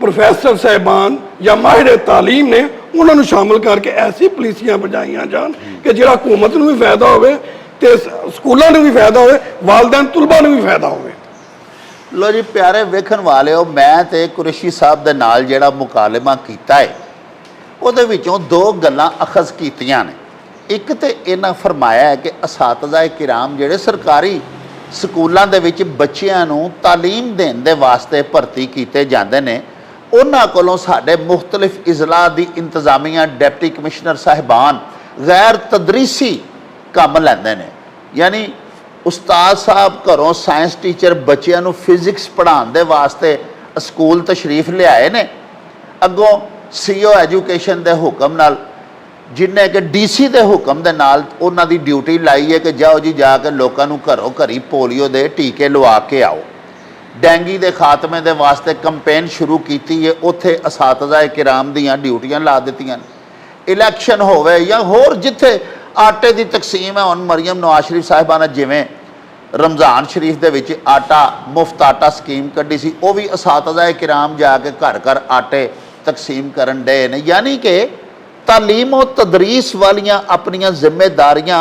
ਪ੍ਰੋਫੈਸਰ ਸਾਹਿਬਾਨ ਜਾਂ ਮਾਹਿਰ ਤਾਲੀਮ ਨੇ ਉਹਨਾਂ ਨੂੰ ਸ਼ਾਮਲ ਕਰਕੇ ਐਸੀ ਪਾਲਿਸੀਆਂ ਬਣਾਈਆਂ ਜਾਣ ਕਿ ਜਿਹੜਾ ਹਕੂਮਤ ਨੂੰ ਵੀ ਫਾਇਦਾ ਹੋਵੇ ਤੇ ਸਕੂਲਾਂ ਨੂੰ ਵੀ ਫਾਇਦਾ ਹੋਵੇ, ਵਾਲਿदैन ਤੁਲਬਾ ਨੂੰ ਵੀ ਫਾਇਦਾ ਹੋਵੇ। ਲੋ ਜੀ ਪਿਆਰੇ ਵੇਖਣ ਵਾਲਿਓ, ਮੈਂ ਤੇ ਕੁਰੈਸ਼ੀ ਸਾਹਿਬ ਦੇ ਨਾਲ ਜਿਹੜਾ ਮੁਕਾਲਮਾ ਕੀਤਾ ਹੈ ਉਹਦੇ ਵਿੱਚੋਂ ਦੋ ਗੱਲਾਂ ਅਖਜ਼ ਕੀਤੀਆਂ ਨੇ। ਇੱਕ ਤੇ ਇਹਨਾਂ ਫਰਮਾਇਆ ਹੈ ਕਿ ਅਸਾਤਜ਼ਾ ਕਿਰਾਮ ਜਿਹੜੇ ਸਰਕਾਰੀ ਸਕੂਲਾਂ ਦੇ ਵਿੱਚ ਬੱਚਿਆਂ ਨੂੰ ਤਾਲੀਮ ਦੇਣ ਦੇ ਵਾਸਤੇ ਭਰਤੀ ਕੀਤੇ ਜਾਂਦੇ ਨੇ, ਉਹਨਾਂ ਕੋਲੋਂ ਸਾਡੇ ਮੁਖਤਲਿਫ ਇਜ਼ਲਾ ਦੀ ਇੰਤਜ਼ਾਮੀਆਂ, ਡਿਪਟੀ ਕਮਿਸ਼ਨਰ ਸਾਹਿਬਾਨ ਗੈਰ ਤਦਰੀਸੀ ਕੰਮ ਲੈਂਦੇ ਨੇ। ਯਾਨੀ ਉਸਤਾਦ ਸਾਹਿਬ ਘਰੋਂ ਸਾਇੰਸ ਟੀਚਰ ਬੱਚਿਆਂ ਨੂੰ ਫਿਜ਼ਿਕਸ ਪੜ੍ਹਾਉਣ ਦੇ ਵਾਸਤੇ ਸਕੂਲ ਤਸ਼ਰੀਫ ਲਿਆਏ ਨੇ, ਅੱਗੋਂ CEO ਐਜੂਕੇਸ਼ਨ ਦੇ ਹੁਕਮ ਨਾਲ, ਜਿਨ੍ਹਾਂ ਕਿ DC ਦੇ ਹੁਕਮ ਦੇ ਨਾਲ ਉਹਨਾਂ ਦੀ ਡਿਊਟੀ ਲਾਈ ਹੈ ਕਿ ਜਾਓ ਜੀ ਜਾ ਕੇ ਲੋਕਾਂ ਨੂੰ ਘਰੋਂ ਘਰੀ ਪੋਲੀਓ ਦੇ ਟੀਕੇ ਲਵਾ ਕੇ ਆਓ। ਡੈਂਗੀ ਦੇ ਖਾਤਮੇ ਦੇ ਵਾਸਤੇ ਕੰਪੇਨ ਸ਼ੁਰੂ ਕੀਤੀ ਹੈ, ਉੱਥੇ ਅਸਾਤਜ਼ਾ ਕਿਰਾਮ ਦੀਆਂ ਡਿਊਟੀਆਂ ਲਾ ਦਿੱਤੀਆਂ ਨੇ। ਇਲੈਕਸ਼ਨ ਹੋਵੇ ਜਾਂ ਹੋਰ ਜਿੱਥੇ ਆਟੇ ਦੀ ਤਕਸੀਮ ਹੈ, ਹੁਣ ਮਰੀਮ ਨਵਾਜ਼ ਸ਼ਰੀਫ ਸਾਹਿਬਾਂ ਨੇ ਜਿਵੇਂ ਰਮਜ਼ਾਨ ਸ਼ਰੀਫ ਦੇ ਵਿੱਚ ਆਟਾ ਮੁਫਤ ਆਟਾ ਸਕੀਮ ਕੱਢੀ ਸੀ, ਉਹ ਵੀ ਅਸਾਤਜ਼ਾ ਕਿਰਾਮ ਜਾ ਕੇ ਘਰ ਘਰ ਆਟੇ ਤਕਸੀਮ ਕਰਨ ਡਏ ਨੇ। ਯਾਨੀ ਕਿ ਤਾਲੀਮ ਔਰ ਤਦਰੀਸ ਵਾਲੀਆਂ ਆਪਣੀਆਂ ਜ਼ਿੰਮੇਦਾਰੀਆਂ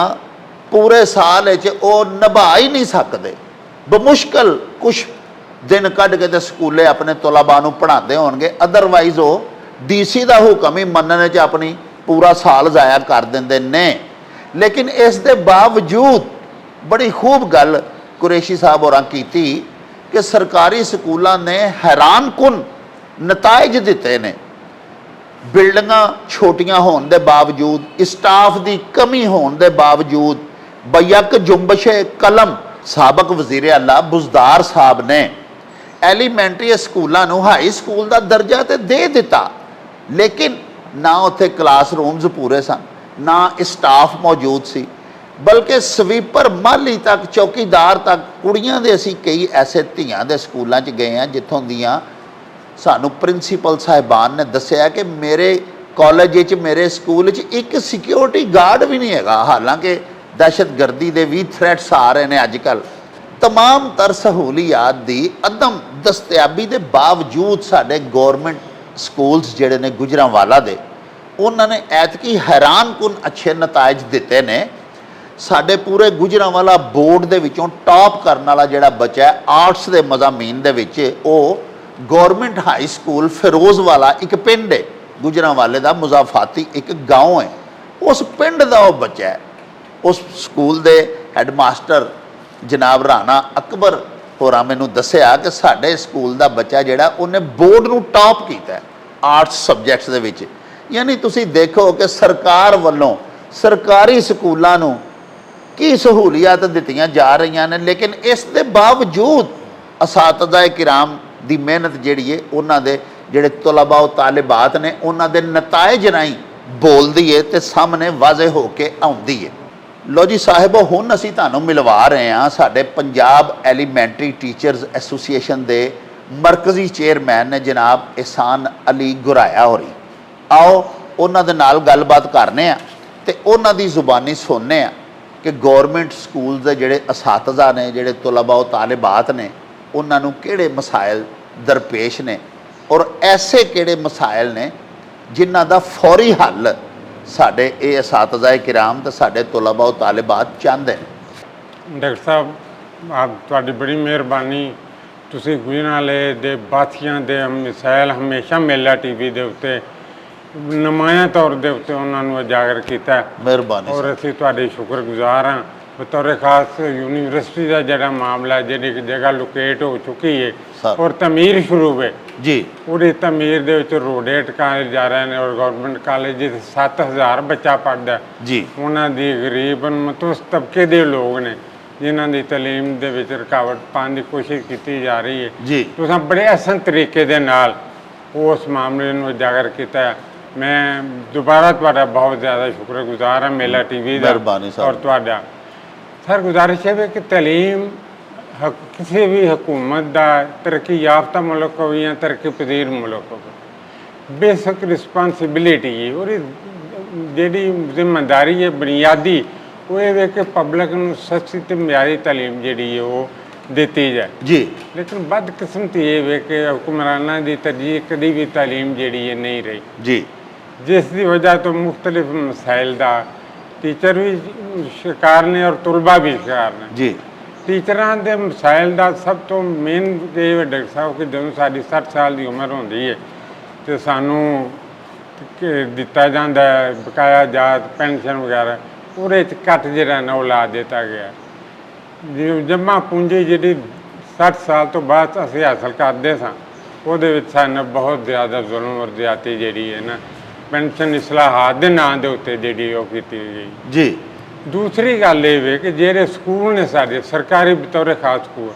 ਪੂਰੇ ਸਾਲ ਵਿੱਚ ਉਹ ਨਿਭਾ ਹੀ ਨਹੀਂ ਸਕਦੇ। ਬਮੁਸ਼ਕਲ ਕੁਛ ਦਿਨ ਕੱਢ ਕੇ ਤੇ ਸਕੂਲੇ ਆਪਣੇ ਤਲਬਾ ਨੂੰ ਪੜ੍ਹਾਉਂਦੇ ਹੋਣਗੇ, ਅਦਰਵਾਈਜ਼ ਉਹ ਡੀਸੀ ਦਾ ਹੁਕਮ ਹੀ ਮੰਨਣ 'ਚ ਆਪਣੀ ਪੂਰਾ ਸਾਲ ਜ਼ਾਇਆ ਕਰ ਦਿੰਦੇ ਨੇ। ਲੇਕਿਨ ਇਸ ਦੇ ਬਾਵਜੂਦ ਬੜੀ ਖੂਬ ਗੱਲ ਕੁਰੈਸ਼ੀ ਸਾਹਿਬ ਹੋਰਾਂ ਕੀਤੀ ਕਿ ਸਰਕਾਰੀ ਸਕੂਲਾਂ ਨੇ ਹੈਰਾਨਕੁਨ ਨਤਾਇਜ ਦਿੱਤੇ ਨੇ। ਬਿਲਡਿੰਗਾਂ ਛੋਟੀਆਂ ਹੋਣ ਦੇ ਬਾਵਜੂਦ, ਸਟਾਫ ਦੀ ਕਮੀ ਹੋਣ ਦੇ ਬਾਵਜੂਦ, ਬਯਕ ਜੁੰਬਸ਼ੇ ਕਲਮ ਸਾਬਕ ਵਜ਼ੀਰ ਆਲਾ ਬੁਜ਼ਦਾਰ ਸਾਹਿਬ ਨੇ ਐਲੀਮੈਂਟਰੀ ਸਕੂਲਾਂ ਨੂੰ ਹਾਈ ਸਕੂਲ ਦਾ ਦਰਜਾ ਤੇ ਦੇ ਦਿੱਤਾ, ਲੇਕਿਨ ਨਾ ਉੱਥੇ ਕਲਾਸਰੂਮਸ ਪੂਰੇ ਸਨ, ਨਾ ਸਟਾਫ ਮੌਜੂਦ ਸੀ, ਬਲਕਿ ਸਵੀਪਰ ਮਾਲੀ ਤੱਕ, ਚੌਕੀਦਾਰ ਤੱਕ, ਕੁੜੀਆਂ ਦੇ ਅਸੀਂ ਕਈ ਐਸੇ ਧੀਆਂ ਦੇ ਸਕੂਲਾਂ 'ਚ ਗਏ ਹਾਂ ਜਿੱਥੋਂ ਦੀਆਂ ਸਾਨੂੰ ਪ੍ਰਿੰਸੀਪਲ ਸਾਹਿਬਾਨ ਨੇ ਦੱਸਿਆ ਕਿ ਮੇਰੇ ਕਾਲਜ ਵਿੱਚ, ਮੇਰੇ ਸਕੂਲ 'ਚ ਇੱਕ ਸਿਕਿਉਰਿਟੀ ਗਾਰਡ ਵੀ ਨਹੀਂ ਹੈਗਾ। ਹਾਲਾਂਕਿ ਦਹਿਸ਼ਤਗਰਦੀ ਦੇ ਵੀ ਥ੍ਰੈਟਸ ਆ ਰਹੇ ਨੇ ਅੱਜ ਕੱਲ੍ਹ। ਤਮਾਮ ਤਰ ਸਹੂਲੀਅਤ ਦੀ ਅਦਮ ਦਸਤਿਆਬੀ ਦੇ ਬਾਵਜੂਦ ਸਾਡੇ ਗੌਰਮੈਂਟ ਸਕੂਲਸ ਜਿਹੜੇ ਨੇ ਗੁਜਰਾਂਵਾਲਾ ਦੇ, ਉਹਨਾਂ ਨੇ ਐਤਕੀ ਹੈਰਾਨਕੁਨ ਅੱਛੇ ਨਤਾਇਜ ਦਿੱਤੇ ਨੇ। ਸਾਡੇ ਪੂਰੇ ਗੁਜਰਾਂਵਾਲਾ ਬੋਰਡ ਦੇ ਵਿੱਚੋਂ ਟਾਪ ਕਰਨ ਵਾਲਾ ਜਿਹੜਾ ਬੱਚਾ ਹੈ ਆਰਟਸ ਦੇ ਮਜ਼ਾਮੀਨ ਦੇ ਵਿੱਚ, ਉਹ ਗੌਰਮੈਂਟ ਹਾਈ ਸਕੂਲ ਫਿਰੋਜ਼ਵਾਲਾ, ਇੱਕ ਪਿੰਡ ਹੈ ਗੁਜਰਾਂਵਾਲੇ ਦਾ, ਮੁਜ਼ਾਫਾਤੀ ਇੱਕ ਗਾਉਂ ਹੈ, ਉਸ ਪਿੰਡ ਦਾ ਉਹ ਬੱਚਾ ਹੈ। ਉਸ ਸਕੂਲ ਦੇ ਹੈਡਮਾਸਟਰ ਜਨਾਬ ਰਾਣਾ ਅਕਬਰ ਹੋਰਾਂ ਮੈਨੂੰ ਦੱਸਿਆ ਕਿ ਸਾਡੇ ਸਕੂਲ ਦਾ ਬੱਚਾ ਜਿਹੜਾ ਉਹਨੇ ਬੋਰਡ ਨੂੰ ਟਾਪ ਕੀਤਾ ਆਰਟਸ ਸਬਜੈਕਟਸ ਦੇ ਵਿੱਚ। ਯਾਨੀ ਤੁਸੀਂ ਦੇਖੋ ਕਿ ਸਰਕਾਰ ਵੱਲੋਂ ਸਰਕਾਰੀ ਸਕੂਲਾਂ ਨੂੰ ਕੀ ਸਹੂਲੀਅਤ ਦਿੱਤੀਆਂ ਜਾ ਰਹੀਆਂ ਨੇ, ਲੇਕਿਨ ਇਸ ਦੇ ਬਾਵਜੂਦ ਅਸਾਤਜ਼ਾ ਕਿਰਾਮ ਦੀ ਮਿਹਨਤ ਜਿਹੜੀ ਹੈ, ਉਹਨਾਂ ਦੇ ਜਿਹੜੇ ਤਲਬਾ ਉਹ ਤਾਲਿਬਾਤ ਨੇ, ਉਹਨਾਂ ਦੇ ਨਤਾਇਜ ਰਾਹੀਂ ਬੋਲਦੀ ਹੈ ਤੇ ਸਾਹਮਣੇ ਵਾਜ਼ੇ ਹੋ ਕੇ ਆਉਂਦੀ ਹੈ। ਲੋ ਜੀ ਸਾਹਿਬੋ, ਹੁਣ ਅਸੀਂ ਤੁਹਾਨੂੰ ਮਿਲਵਾ ਰਹੇ ਹਾਂ ਸਾਡੇ ਪੰਜਾਬ ਐਲੀਮੈਂਟਰੀ ਟੀਚਰਸ ਐਸੋਸੀਏਸ਼ਨ ਦੇ ਮਰਕਜ਼ੀ ਚੇਅਰਮੈਨ ਨੇ ਜਨਾਬ ਇਹਸਾਨ ਅਲੀ ਗੁਰਾਇਆ ਹੋਰੀ। ਆਓ ਉਹਨਾਂ ਦੇ ਨਾਲ ਗੱਲਬਾਤ ਕਰਨੇ ਆ ਤੇ ਉਹਨਾਂ ਦੀ ਜ਼ੁਬਾਨੀ ਸੁਣਨੇ ਆ ਕਿ ਗੌਰਮੈਂਟ ਸਕੂਲ ਦੇ ਜਿਹੜੇ ਅਸਾਤਜ਼ਾ ਨੇ, ਜਿਹੜੇ ਤਲਬਾ ਉਹ ਤਾਲਿਬਾਤ ਨੇ, ਉਹਨਾਂ ਨੂੰ ਕਿਹੜੇ ਮਸਾਇਲ ਦਰਪੇਸ਼ ਨੇ ਔਰ ਐਸੇ ਕਿਹੜੇ ਮਸਾਇਲ ਨੇ ਜਿਨ੍ਹਾਂ ਦਾ ਫੌਰੀ ਹੱਲ ਸਾਡੇ ਇਹ ਅਸਾਤਜ਼ਾ ਕਿਰਾਮ ਤੇ ਸਾਡੇ ਤਲਬਾ ਉਹ ਤਾਲਿਬਾਤ ਚਾਹੁੰਦੇ ਨੇ। ਡਾਕਟਰ ਸਾਹਿਬ, ਆਪ ਤੁਹਾਡੀ ਬੜੀ ਮਿਹਰਬਾਨੀ। ਤੁਸੀਂ ਗੁਜਰਾਂਵਾਲੇ ਦੇ ਬਾਥੀਆਂ ਦੇ ਮਿਸਾਇਲ ਹਮੇਸ਼ਾ ਮੇਲਾ ਟੀਵੀ ਦੇ ਉੱਤੇ ਨਮਾਇਆਂ ਤੌਰ ਦੇ ਉੱਤੇ ਉਹਨਾਂ ਨੂੰ ਉਜਾਗਰ ਕੀਤਾ। ਮਿਹਰਬਾਨੀ ਔਰ ਅਸੀਂ ਤੁਹਾਡੇ ਸ਼ੁਕਰਗੁਜ਼ਾਰ ਹਾਂ। ਬਤੌਰ ਖਾਸ ਯੂਨੀਵਰਸਿਟੀ ਦਾ ਜਿਹੜਾ ਮਾਮਲਾ, ਜਿਹੜੀ ਇੱਕ ਜਗ੍ਹਾ ਲੋਕੇਟ ਹੋ ਚੁੱਕੀ ਹੈ ਔਰ ਤਮੀਰ ਸ਼ੁਰੂ ਹੈ ਜੀ, ਉਹਦੀ ਤਮੀਰ ਦੇ ਵਿੱਚ ਰੋਡੇਟ ਕਾਲਜ ਜਾ ਰਹੇ ਨੇ ਔਰ ਗਵਰਨਮੈਂਟ ਕਾਲਜ ਜਿੱਥੇ 7000 ਬੱਚਾ ਪੜ੍ਹਦਾ ਜੀ, ਉਹਨਾਂ ਦੀ ਗਰੀਬ ਮਤਵਸ ਤਬਕੇ ਦੇ ਲੋਕ ਨੇ ਜਿਨ੍ਹਾਂ ਦੀ ਤਾਲੀਮ ਦੇ ਵਿੱਚ ਰੁਕਾਵਟ ਪਾਉਣ ਦੀ ਕੋਸ਼ਿਸ਼ ਕੀਤੀ ਜਾ ਰਹੀ ਹੈ ਜੀ। ਤੁਸੀਂ ਬੜੇ ਆਸਾਨ ਤਰੀਕੇ ਦੇ ਨਾਲ ਉਸ ਮਾਮਲੇ ਨੂੰ ਉਜਾਗਰ ਕੀਤਾ। ਮੈਂ ਦੁਬਾਰਾ ਤੁਹਾਡਾ ਬਹੁਤ ਜ਼ਿਆਦਾ ਸ਼ੁਕਰਗੁਜ਼ਾਰ ਹਾਂ ਮੇਲਾ ਟੀਵੀ ਦਾ ਔਰ ਤੁਹਾਡਾ। ਸਰ, ਗੁਜ਼ਾਰਿਸ਼ ਹੈ ਕਿ ਤਾਲੀਮ ਕਿਸੇ ਵੀ ਹਕੂਮਤ ਦਾ, ਤਰੱਕੀ ਯਾਫਤਾ ਮੁਲਕ ਹੋਵੇ ਜਾਂ ਤਰੱਕੀ ਪਜ਼ੀਰ ਮੁਲਕ ਹੋਵੇ, ਬੇਸਿਕ ਰਿਸਪਾਂਸਿਬਿਲਿਟੀ ਹੈ, ਉਹਦੀ ਜਿਹੜੀ ਜ਼ਿੰਮੇਦਾਰੀ ਹੈ ਬੁਨਿਆਦੀ, ਉਹ ਇਹ ਵੇ ਕਿ ਪਬਲਿਕ ਨੂੰ ਸਸਤੀ ਤੇ ਮਿਆਰੀ ਤਾਲੀਮ ਜਿਹੜੀ ਹੈ ਉਹ ਦਿੱਤੀ ਜਾਏ ਜੀ। ਲੇਕਿਨ ਬਦਕਿਸਮਤੀ ਇਹ ਵੇ ਕਿ ਹੁਕਮਰਾਨਾਂ ਦੀ ਤਰਜੀਹ ਕਦੀ ਵੀ ਤਾਲੀਮ ਜਿਹੜੀ ਹੈ ਨਹੀਂ ਰਹੀ ਜੀ, ਜਿਸ ਦੀ ਵਜ੍ਹਾ ਤੋਂ ਮੁਖਤਲਿਫ ਮਸਾਇਲ ਦਾ ਟੀਚਰ ਵੀ ਸ਼ਿਕਾਰ ਨੇ ਔਰ ਤਲਬਾ ਵੀ ਸ਼ਿਕਾਰ ਨੇ ਜੀ। ਟੀਚਰਾਂ ਦੇ ਮਸਾਇਲ ਦਾ ਸਭ ਤੋਂ ਮੇਨ ਇਹ ਡਾਕਟਰ ਸਾਹਿਬ ਕਿ ਜਦੋਂ ਸਾਡੀ 60 ਸਾਲ ਦੀ ਉਮਰ ਹੁੰਦੀ ਹੈ ਤੇ ਸਾਨੂੰ ਦਿੱਤਾ ਜਾਂਦਾ ਬਕਾਇਆ ਜਾਤ ਪੈਨਸ਼ਨ ਵਗੈਰਾ, ਉਹਦੇ 'ਚ ਘੱਟ ਜਿਹੜਾ ਨਾ ਉਹ ਲਾ ਦਿੱਤਾ ਗਿਆ। ਜਮ੍ਹਾਂ ਪੂੰਜੀ ਜਿਹੜੀ 60 ਸਾਲ ਤੋਂ ਬਾਅਦ ਅਸੀਂ ਹਾਸਲ ਕਰਦੇ ਸਾਂ, ਉਹਦੇ ਵਿੱਚ ਸਾਨੂੰ ਬਹੁਤ ਜ਼ਿਆਦਾ ਜ਼ੁਲਮ ਔਰ ਜ਼ਿਆਦਤੀ ਜਿਹੜੀ ਹੈ ਨਾ ਪੈਨਸ਼ਨ ਇਸਲਾਹਾਤ ਦੇ ਨਾਂ ਦੇ ਉੱਤੇ ਜਿਹੜੀ ਉਹ ਕੀਤੀ ਗਈ ਜੀ। ਦੂਸਰੀ ਗੱਲ ਇਹ ਵੇ ਕਿ ਜਿਹੜੇ ਸਕੂਲ ਨੇ ਸਾਡੇ ਸਰਕਾਰੀ ਬਤੌਰ ਖਾਸ ਸਕੂਲ,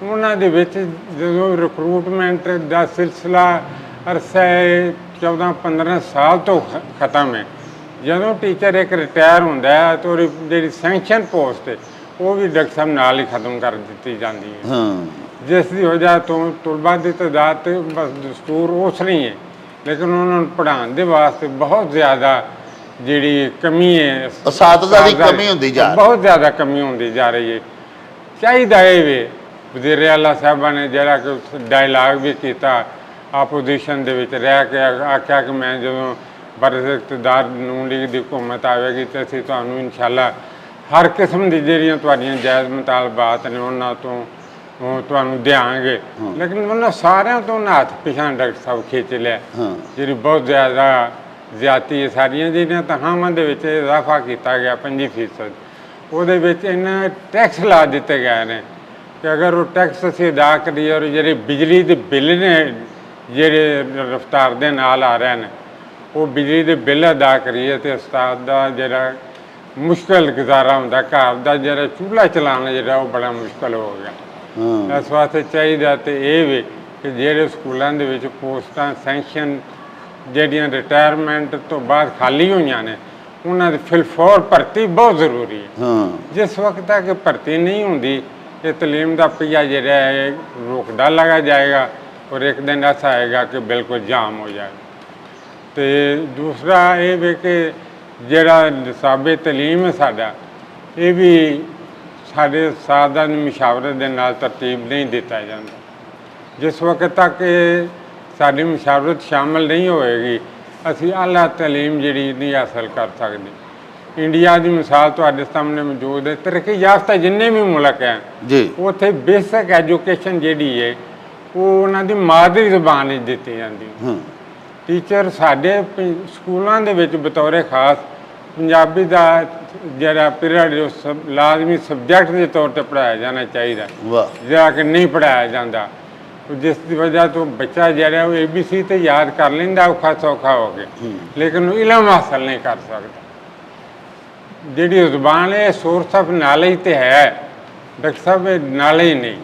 ਉਹਨਾਂ ਦੇ ਵਿੱਚ ਜਦੋਂ ਰਿਕਰੂਟਮੈਂਟ ਦਾ ਸਿਲਸਿਲਾ ਅਰਸੇ 14-15 ਸਾਲ ਤੋਂ ਖਤਮ ਹੈ। ਜਦੋਂ ਟੀਚਰ ਇੱਕ ਰਿਟਾਇਰ ਹੁੰਦਾ ਹੈ ਤਾਂ ਉਹਦੀ ਜਿਹੜੀ ਸੈਂਕਸ਼ਨ ਪੋਸਟ ਹੈ ਉਹ ਵੀ ਡਾਕਟਰ ਸਾਹਿਬ ਨਾਲ ਹੀ ਖਤਮ ਕਰ ਦਿੱਤੀ ਜਾਂਦੀ ਹੈ। ਜਿਸ ਦੀ ਵਜ੍ਹਾ ਤੋਂ ਤਲਬਾ ਦੀ ਤਾਦਾਦ ਤੇ ਬਸ ਦਸਤੂਰ ਉਸ ਨਹੀਂ ਹੈ, ਲੇਕਿਨ ਉਹਨਾਂ ਨੂੰ ਪੜ੍ਹਾਉਣ ਦੇ ਵਾਸਤੇ ਬਹੁਤ ਜ਼ਿਆਦਾ ਜਿਹੜੀ ਕਮੀ ਹੈ, ਅਸਾਤਿਜ਼ਾ ਦੀ ਕਮੀ ਹੁੰਦੀ ਜਾ ਰਹੀ, ਬਹੁਤ ਜ਼ਿਆਦਾ ਕਮੀ ਹੁੰਦੀ ਜਾ ਰਹੀ ਹੈ। ਚਾਹੀਦਾ ਇਹ ਵੇ ਵਜ਼ੀਰ ਆਲਾ ਸਾਹਿਬਾਂ ਨੇ ਜਿਹੜਾ ਕਿ ਡਾਇਲਾਗ ਵੀ ਕੀਤਾ ਆਪੋਜੀਸ਼ਨ ਦੇ ਵਿੱਚ ਰਹਿ ਕੇ, ਆਖਿਆ ਕਿ ਮੈਂ ਜਦੋਂ ਬਰਸ ਇਕਤਦਾਰ ਨੂਨ ਲੀਗ ਦੀ ਹੁਕੂਮਤ ਆਵੇਗੀ ਤਾਂ ਅਸੀਂ ਤੁਹਾਨੂੰ ਇਨਸ਼ਾਅੱਲਾ ਹਰ ਕਿਸਮ ਦੀ ਜਿਹੜੀਆਂ ਤੁਹਾਡੀਆਂ ਜਾਇਜ਼ ਮੁਤਾਲਬਾਤ ਨੇ ਉਹਨਾਂ ਤੋਂ ਉਹ ਤੁਹਾਨੂੰ ਦਿਆਂਗੇ। ਲੇਕਿਨ ਉਹਨਾਂ ਸਾਰਿਆਂ ਤੋਂ ਉਹਨਾਂ ਹੱਥ ਪਿਛਾਂ ਡਾਕਟਰ ਸਾਹਿਬ ਖਿੱਚ ਲਿਆ, ਜਿਹੜੀ ਬਹੁਤ ਜ਼ਿਆਦਾ ਜ਼ਿਆਦਤੀ ਹੈ। ਸਾਰੀਆਂ ਜਿਹੜੀਆਂ ਤਨਖਾਹਾਂ ਦੇ ਵਿੱਚ ਇਜ਼ਾਫਾ ਕੀਤਾ ਗਿਆ 25%, ਉਹਦੇ ਵਿੱਚ ਇਹਨਾਂ ਟੈਕਸ ਲਾ ਦਿੱਤੇ ਗਏ ਨੇ ਕਿ ਅਗਰ ਉਹ ਟੈਕਸ ਅਸੀਂ ਅਦਾ ਕਰੀਏ ਔਰ ਜਿਹੜੇ ਬਿਜਲੀ ਦੇ ਬਿੱਲ ਨੇ ਜਿਹੜੇ ਰਫਤਾਰ ਦੇ ਨਾਲ ਆ ਰਹੇ ਨੇ ਉਹ ਬਿਜਲੀ ਦੇ ਬਿੱਲ ਅਦਾ ਕਰੀਏ ਤੇ ਉਸਤਾਦ ਦਾ ਜਿਹੜਾ ਮੁਸ਼ਕਲ ਗੁਜ਼ਾਰਾ ਹੁੰਦਾ, ਘਰ ਦਾ ਜਿਹੜਾ ਚੁੱਲ੍ਹਾ ਚਲਾਉਣਾ ਜਿਹੜਾ ਉਹ ਬੜਾ ਮੁਸ਼ਕਲ ਹੋ ਗਿਆ। ਇਸ ਵਾਸਤੇ ਚਾਹੀਦਾ ਤੇ ਇਹ ਵੀ ਕਿ ਜਿਹੜੇ ਸਕੂਲਾਂ ਦੇ ਵਿੱਚ ਪੋਸਟਾਂ ਸੈਂਕਸ਼ਨ ਜਿਹੜੀਆਂ ਰਿਟਾਇਰਮੈਂਟ ਤੋਂ ਬਾਅਦ ਖਾਲੀ ਹੋਈਆਂ ਨੇ ਉਹਨਾਂ ਦੀ ਫਿਲਫੌਰ ਭਰਤੀ ਬਹੁਤ ਜ਼ਰੂਰੀ ਹੈ। ਜਿਸ ਵਕਤ ਤੱਕ ਭਰਤੀ ਨਹੀਂ ਹੁੰਦੀ ਇਹ ਤਾਲੀਮ ਦਾ ਪਹੀਆ ਜਿਹੜਾ ਹੈ ਰੁਕਦਾ ਲਗਾ ਜਾਏਗਾ ਔਰ ਇੱਕ ਦਿਨ ਐਸਾ ਆਏਗਾ ਕਿ ਬਿਲਕੁਲ ਜਾਮ ਹੋ ਜਾਏਗਾ। ਤੇ ਦੂਸਰਾ ਇਹ ਵੇ ਕਿ ਜਿਹੜਾ ਨਿਸਾਬੇ ਤਾਲੀਮ ਹੈ ਸਾਡਾ, ਇਹ ਵੀ ਸਾਡੇ ਸਾਦਾ ਦੀ ਮਸ਼ਾਵਰਤ ਦੇ ਨਾਲ ਤਰਤੀਬ ਨਹੀਂ ਦਿੱਤਾ ਜਾਂਦਾ। ਜਿਸ ਵਕਤ ਤੱਕ ਇਹ ਸਾਡੀ ਮਸ਼ਾਵਰਤ ਸ਼ਾਮਲ ਨਹੀਂ ਹੋਏਗੀ ਅਸੀਂ ਆਲਾ ਤਾਲੀਮ ਜਿਹੜੀ ਨਹੀਂ ਹਾਸਲ ਕਰ ਸਕਦੇ। ਇੰਡੀਆ ਦੀ ਮਿਸਾਲ ਤੁਹਾਡੇ ਸਾਹਮਣੇ ਮੌਜੂਦ ਹੈ। ਤਰੱਕੀ ਯਾਫਤਾ ਜਿੰਨੇ ਵੀ ਮੁਲਕ ਹੈ ਜੀ, ਉੱਥੇ ਬੇਸਿਕ ਐਜੂਕੇਸ਼ਨ ਜਿਹੜੀ ਹੈ ਉਹ ਉਹਨਾਂ ਦੀ ਮਾਦਰੀ ਜ਼ਬਾਨ ਵਿੱਚ ਦਿੱਤੀ ਜਾਂਦੀ। ਟੀਚਰ ਸਾਡੇ ਸਕੂਲਾਂ ਦੇ ਵਿੱਚ ਬਤੌਰੇ ਖਾਸ ਪੰਜਾਬੀ ਦਾ ਜਿਹੜਾ ਪੀਰੀਅਡ ਲਾਜ਼ਮੀ ਸਬਜੈਕਟ ਦੇ ਤੌਰ ਤੇ ਪੜ੍ਹਾਇਆ ਜਾਣਾ ਚਾਹੀਦਾ, ਜਿਹੜਾ ਕਿ ਨਹੀਂ ਪੜ੍ਹਾਇਆ ਜਾਂਦਾ, ਜਿਸ ਦੀ ਵਜ੍ਹਾ ਤੋਂ ਬੱਚਾ ਜਿਹੜਾ ਉਹ ABC ਤੇ ਯਾਦ ਕਰ ਲੈਂਦਾ ਔਖਾ ਸੌਖਾ ਹੋ ਕੇ, ਲੇਕਿਨ ਉਹ ਇਲਮ ਹਾਸਲ ਨਹੀਂ ਕਰ ਸਕਦਾ। ਜਿਹੜੀ ਜ਼ੁਬਾਨ ਹੈ ਸੋਰਸ ਆਫ ਨਾਲੇਜ ਤੇ ਹੈ, ਡਾਕਟਰ ਸਾਹਿਬ ਇਹ ਨਾਲੇਜ ਨਹੀਂ,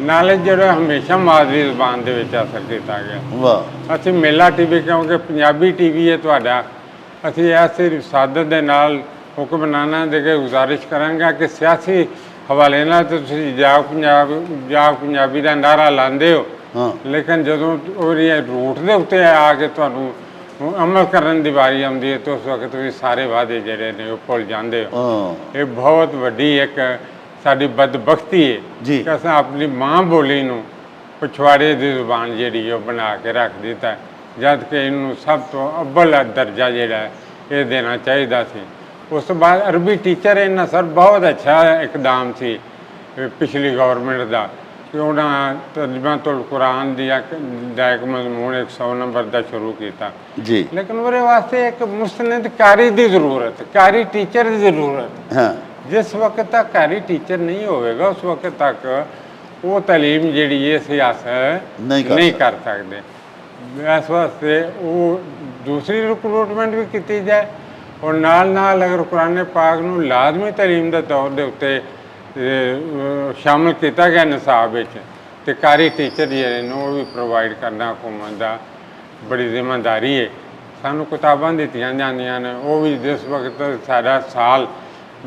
ਨਾਲੇਜ ਜਿਹੜਾ ਹਮੇਸ਼ਾ ਮਾਦਰੀ ਜ਼ੁਬਾਨ ਦੇ ਵਿੱਚ ਹਾਸਲ ਕੀਤਾ ਗਿਆ। ਅਸੀਂ ਮੇਲਾ TV ਕਿਉਂਕਿ ਪੰਜਾਬੀ TV ਹੈ ਤੁਹਾਡਾ, ਅਸੀਂ ਐਸੇ ਸਾਦਤ ਦੇ ਨਾਲ ਹੁਕਮਰਾਨਾਂ ਦੇ ਕੇ ਗੁਜ਼ਾਰਿਸ਼ ਕਰਾਂਗਾ ਕਿ ਸਿਆਸੀ ਹਵਾਲੇ ਨਾਲ ਤੁਸੀਂ ਜਾਗ ਪੰਜਾਬੀ ਦਾ ਨਾਰਾ ਲਾਉਂਦੇ ਹੋ, ਲੇਕਿਨ ਜਦੋਂ ਉਹਦੀ ਰੂਟ ਦੇ ਉੱਤੇ ਆ ਕੇ ਤੁਹਾਨੂੰ ਅਮਲ ਕਰਨ ਦੀ ਵਾਰੀ ਆਉਂਦੀ ਹੈ ਤਾਂ ਉਸ ਵਕਤ ਤੁਸੀਂ ਸਾਰੇ ਵਾਅਦੇ ਜਿਹੜੇ ਨੇ ਉਹ ਭੁੱਲ ਜਾਂਦੇ ਹੋ। ਇਹ ਬਹੁਤ ਵੱਡੀ ਇੱਕ ਸਾਡੀ ਬਦਬਖਤੀ ਹੈ ਕਿ ਅਸੀਂ ਆਪਣੀ ਮਾਂ ਬੋਲੀ ਨੂੰ ਪਿਛਵਾੜੇ ਦੀ ਜ਼ੁਬਾਨ ਜਿਹੜੀ ਉਹ ਬਣਾ ਕੇ ਰੱਖ ਦਿੱਤਾ, ਜਦ ਕਿ ਇਹਨੂੰ ਸਭ ਤੋਂ ਅੱਵਲ ਦਰਜਾ ਜਿਹੜਾ ਇਹ ਦੇਣਾ ਚਾਹੀਦਾ ਸੀ। ਉਸ ਤੋਂ ਬਾਅਦ ਅਰਬੀ ਟੀਚਰ ਇਹਨਾਂ ਸਰ ਬਹੁਤ ਅੱਛਾ ਇਕਦਾਮ ਸੀ ਪਿਛਲੀ ਗਵਰਨਮੈਂਟ ਦਾ ਕਿ ਉਹਨਾਂ ਤਰਜਮਾਤੁਲ ਕੁਰਾਨ ਦਾ ਇੱਕ ਮਜ਼ਮੂਨ 100 ਨੰਬਰ ਦਾ ਸ਼ੁਰੂ ਕੀਤਾ ਜੀ, ਲੇਕਿਨ ਉਹਦੇ ਵਾਸਤੇ ਇੱਕ ਮੁਸਤਨਦ ਕਾਰੀ ਦੀ ਜ਼ਰੂਰਤ, ਕਾਰੀ ਟੀਚਰ ਦੀ ਜ਼ਰੂਰਤ। ਜਿਸ ਵਕਤ ਤੱਕ ਕਾਰੀ ਟੀਚਰ ਨਹੀਂ ਹੋਵੇਗਾ ਉਸ ਵਕਤ ਤੱਕ ਉਹ ਤਾਲੀਮ ਜਿਹੜੀ ਅਸੀਂ ਹਾਸਲ ਨਹੀਂ ਕਰ ਸਕਦੇ। ਇਸ ਵਾਸਤੇ ਉਹ ਦੂਸਰੀ ਰਿਕਰੂਟਮੈਂਟ ਵੀ ਕੀਤੀ ਜਾਏ ਔਰ ਨਾਲ ਅਗਰ ਕੁਰਾਨ ਪਾਕ ਨੂੰ ਲਾਜ਼ਮੀ ਤਾਲੀਮ ਦੇ ਤੌਰ ਦੇ ਉੱਤੇ ਸ਼ਾਮਲ ਕੀਤਾ ਗਿਆ ਨਿਸਾਬ ਵਿੱਚ ਤੇ ਕਾਰੀ ਟੀਚਰ ਜਿਹੜੇ ਨੇ ਉਹ ਵੀ ਪ੍ਰੋਵਾਈਡ ਕਰਨਾ ਹੁਕੂਮਤ ਦਾ ਬੜੀ ਜ਼ਿੰਮੇਵਾਰੀ ਹੈ। ਸਾਨੂੰ ਕਿਤਾਬਾਂ ਦਿੱਤੀਆਂ ਜਾਂਦੀਆਂ ਨੇ, ਉਹ ਵੀ ਜਿਸ ਵਕਤ ਸਾਡਾ ਸਾਲ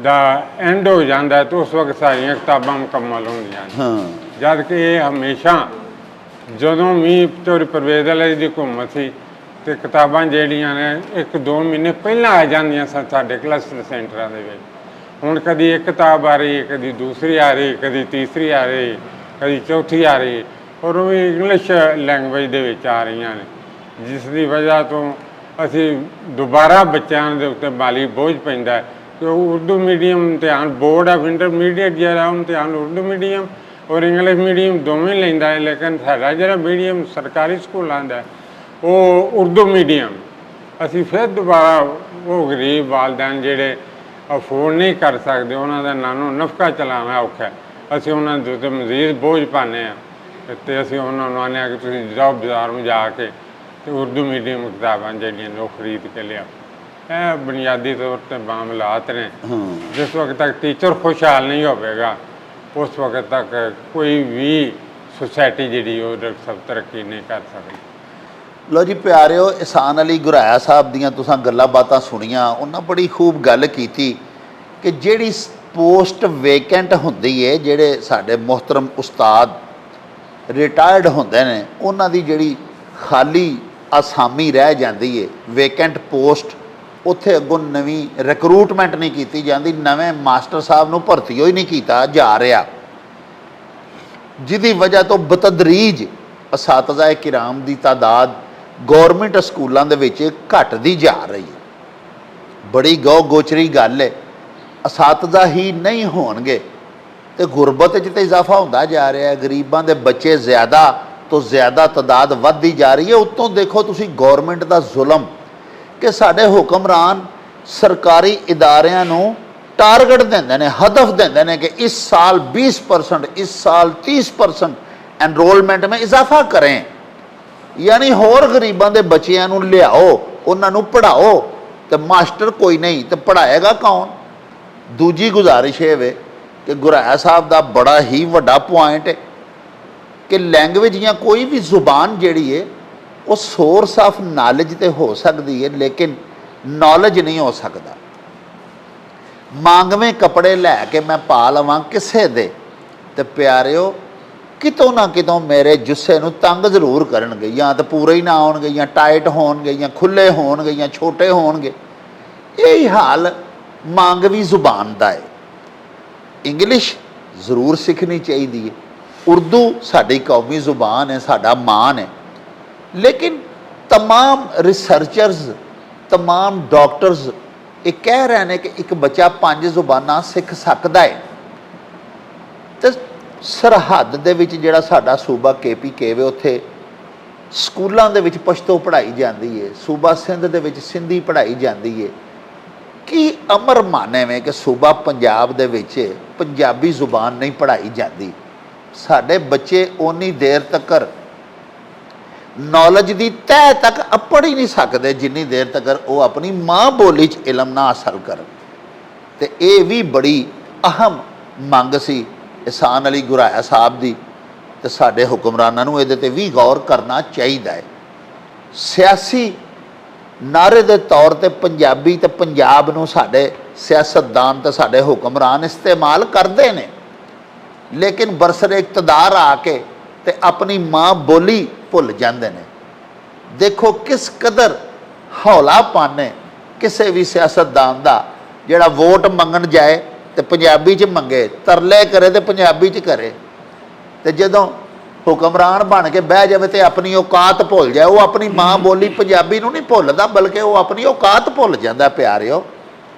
ਦਾ ਐਂਡ ਹੋ ਜਾਂਦਾ ਹੈ ਤਾਂ ਉਸ ਵਕਤ ਸਾਰੀਆਂ ਕਿਤਾਬਾਂ ਮੁਕੰਮਲ ਹੁੰਦੀਆਂ ਨੇ, ਜਦ ਕਿ ਇਹ ਹਮੇਸ਼ਾ ਜਦੋਂ ਵੀ ਚੌਧਰੀ ਪਰਵੇਜ਼ ਅਲੀ ਦੀ ਹੁਕੂਮਤ ਸੀ ਤੇ ਕਿਤਾਬਾਂ ਜਿਹੜੀਆਂ ਨੇ 1-2 ਮਹੀਨੇ ਪਹਿਲਾਂ ਆ ਜਾਂਦੀਆਂ ਸਨ ਸਾਡੇ ਕਲਸਟਰ ਸੈਂਟਰਾਂ ਦੇ ਵਿੱਚ। ਹੁਣ ਕਦੀ ਇੱਕ ਕਿਤਾਬ ਆ ਰਹੀ, ਕਦੀ ਦੂਸਰੀ ਆ ਰਹੀ, ਕਦੀ ਤੀਸਰੀ ਆ ਰਹੀ, ਕਦੀ ਚੌਥੀ ਆ ਰਹੀ, ਔਰ ਉਹ ਵੀ ਇੰਗਲਿਸ਼ ਲੈਂਗੁਏਜ ਦੇ ਵਿੱਚ ਆ ਰਹੀਆਂ ਨੇ, ਜਿਸ ਦੀ ਵਜ੍ਹਾ ਤੋਂ ਅਸੀਂ ਦੁਬਾਰਾ ਬੱਚਿਆਂ ਦੇ ਉੱਤੇ ਮਾਲੀ ਬੋਝ ਪੈਂਦਾ ਕਿ ਉਹ ਉਰਦੂ ਮੀਡੀਅਮ ਇਮਤਿਹਾਨ ਬੋਰਡ ਆਫ ਇੰਟਰਮੀਡੀਏਟ ਜਿਹੜਾ ਉਹ ਇਮਤਿਹਾਨ ਉਰਦੂ ਮੀਡੀਅਮ ਔਰ ਇੰਗਲਿਸ਼ ਮੀਡੀਅਮ ਦੋਵੇਂ ਲੈਂਦਾ ਹੈ, ਲੇਕਿਨ ਸਾਡਾ ਜਿਹੜਾ ਮੀਡੀਅਮ ਸਰਕਾਰੀ ਸਕੂਲਾਂ ਦਾ ਉਹ ਉਰਦੂ ਮੀਡੀਅਮ। ਅਸੀਂ ਫਿਰ ਦੁਬਾਰਾ ਉਹ ਗਰੀਬ ਵਾਲਦੈਨ ਜਿਹੜੇ ਅਫੋਰਡ ਨਹੀਂ ਕਰ ਸਕਦੇ, ਉਹਨਾਂ ਦਾ ਨਾਨੋ ਨਫਕਾ ਚਲਾਉਣਾ ਔਖਾ, ਅਸੀਂ ਉਹਨਾਂ ਦੇ ਉੱਤੇ ਮਜ਼ੀਦ ਬੋਝ ਪਾਉਂਦੇ ਹਾਂ ਅਤੇ ਅਸੀਂ ਉਹਨਾਂ ਨੂੰ ਆਉਂਦੇ ਹਾਂ ਕਿ ਤੁਸੀਂ ਜਾਓ ਬਾਜ਼ਾਰ ਨੂੰ ਜਾ ਕੇ ਤੇ ਉਰਦੂ ਮੀਡੀਅਮ ਕਿਤਾਬਾਂ ਜਿਹੜੀਆਂ ਨੇ ਉਹ ਖਰੀਦ ਕੇ ਲਿਆਓ। ਇਹ ਬੁਨਿਆਦੀ ਤੌਰ 'ਤੇ ਮਾਮਲਾਤ ਨੇ। ਜਿਸ ਵਕਤ ਤੱਕ ਟੀਚਰ ਖੁਸ਼ਹਾਲ ਨਹੀਂ ਹੋਵੇਗਾ ਉਸ ਵਕਤ ਤੱਕ ਕੋਈ ਵੀ ਸੁਸਾਇਟੀ ਜਿਹੜੀ ਉਹ ਸਭ ਤਰੱਕੀ ਨਹੀਂ ਕਰ ਸਕਦੀ। ਲੋ ਜੀ ਪਿਆਰਿਓ, ਇਹਸਾਨ ਅਲੀ ਗੁਰਾਇਆ ਸਾਹਿਬ ਦੀਆਂ ਤੁਸੀਂ ਗੱਲਾਂ ਬਾਤਾਂ ਸੁਣੀਆਂ, ਉਹਨਾਂ ਬੜੀ ਖੂਬ ਗੱਲ ਕੀਤੀ ਕਿ ਜਿਹੜੀ ਪੋਸਟ ਵੇਕੈਂਟ ਹੁੰਦੀ ਹੈ, ਜਿਹੜੇ ਸਾਡੇ ਮੁਹਤਰਮ ਉਸਤਾਦ ਰਿਟਾਇਰਡ ਹੁੰਦੇ ਨੇ ਉਹਨਾਂ ਦੀ ਜਿਹੜੀ ਖਾਲੀ ਅਸਾਮੀ ਰਹਿ ਜਾਂਦੀ ਹੈ, ਵੇਕੈਂਟ ਪੋਸਟ, ਉੱਥੇ ਅੱਗੋਂ ਨਵੀਂ ਰਿਕਰੂਟਮੈਂਟ ਨਹੀਂ ਕੀਤੀ ਜਾਂਦੀ, ਨਵੇਂ ਮਾਸਟਰ ਸਾਹਿਬ ਨੂੰ ਭਰਤੀ ਹੋਈ ਨਹੀਂ ਕੀਤਾ ਜਾ ਰਿਹਾ, ਜਿਹਦੀ ਵਜ੍ਹਾ ਤੋਂ ਬਤਦਰੀਜ ਅਸਾਤਜ਼ਾ ਕਿਰਾਮ ਦੀ ਤਾਦਾਦ ਗੌਰਮੈਂਟ ਸਕੂਲਾਂ ਦੇ ਵਿੱਚ ਘਟਦੀ ਜਾ ਰਹੀ ਹੈ। ਬੜੀ ਗੋਚਰੀ ਗੱਲ ਹੈ। ਅਸਾਤਜ਼ਾ ਹੀ ਨਹੀਂ ਹੋਣਗੇ ਤੇ ਗੁਰਬਤ 'ਚ ਤਾਂ ਇਜ਼ਾਫਾ ਹੁੰਦਾ ਜਾ ਰਿਹਾ ਹੈ, ਗਰੀਬਾਂ ਦੇ ਬੱਚੇ ਜ਼ਿਆਦਾ ਤੋਂ ਜ਼ਿਆਦਾ ਤਾਦਾਦ ਵੱਧਦੀ ਜਾ ਰਹੀ ਹੈ। ਉੱਤੋਂ ਦੇਖੋ ਤੁਸੀਂ ਗੌਰਮੈਂਟ ਦਾ ਜ਼ੁਲਮ ਕਿ ਸਾਡੇ ਹੁਕਮਰਾਨ ਸਰਕਾਰੀ ਇਦਾਰਿਆਂ ਨੂੰ टारगेट देंदे ने, हदफ देंदे ने कि इस साल 20%, इस साल 30% एनरोलमेंट में इजाफा करें, यानी होर गरीबों के बच्चों को लियाओ, उन्होंने पढ़ाओ, तो मास्टर कोई नहीं तो पढ़ाएगा कौन। दूजी गुजारिश है वे कि गुराया साहब का बड़ा ही वड्डा पॉइंट है कि लैंग्वेज या कोई भी जुबान जिहड़ी है वो सोर्स ऑफ नॉलेज तो हो सकती है लेकिन नॉलेज नहीं हो सकता। मांगवे कपड़े लैके मैं पा लवां किसे दे ते प्यारिओ कितों ना कितों मेरे जुस्से नूं तंग जरूर करनगे, या तो पूरे ही ना होणगे, या टाइट होणगे, या खुले होणगे, या छोटे होणगे। यही हाल मांगवी जुबान दा है। इंग्लिश जरूर सीखनी चाहिए, उर्दू साडी कौमी जुबान है, साडा मान है, लेकिन तमाम रिसर्चर्स, तमाम डॉक्टर्स ये कह रहे हैं कि एक बच्चा 5 जुबाना सीख सकता है। तो सरहद दे विच जिहड़ा साडा सूबा KPK वे उत्थे स्कूलों दे विच पश्तो पढ़ाई जाती है, सूबा सिंध दे विच सिंधी पढ़ाई जाती है। की अमर माने में कि सूबा पंजाब दे विच पंजाबी जुबान नहीं पढ़ाई जाती। साडे बच्चे उन्नी देर तक नॉलेज की तह तक पढ़ ही नहीं सकते जिन्नी देर तक वो अपनी माँ बोली च इलम ना हासिल कर। तो ये भी बड़ी अहम मंग सी एहसान अली गुराया साहब की, तो साडे हुक्मरानां नूं इहदे ते भी गौर करना चाहिए है। सियासी नारे दे तौर ते पंजाबी ते पंजाब नूं साडे सियासतदान ते साडे हुक्मरान इस्तेमाल करते हैं, लेकिन बरसरे इकतदार आके ते अपनी माँ बोली भुल जाते हैं। देखो किस कदर हौलापन है किसी भी सियासतदान का जिहड़ा वोट मंगन जाए तो पंजाबी च मंगे, तरले करे तो पंजाबी च करे, तो जदों हुक्मरान बन के बह जाए तो अपनी औकात भुल जाए। वो अपनी माँ बोली पंजाबी नूं नहीं भुलदा बल्कि वो अपनी औकात भुल जाता। प्यारिओ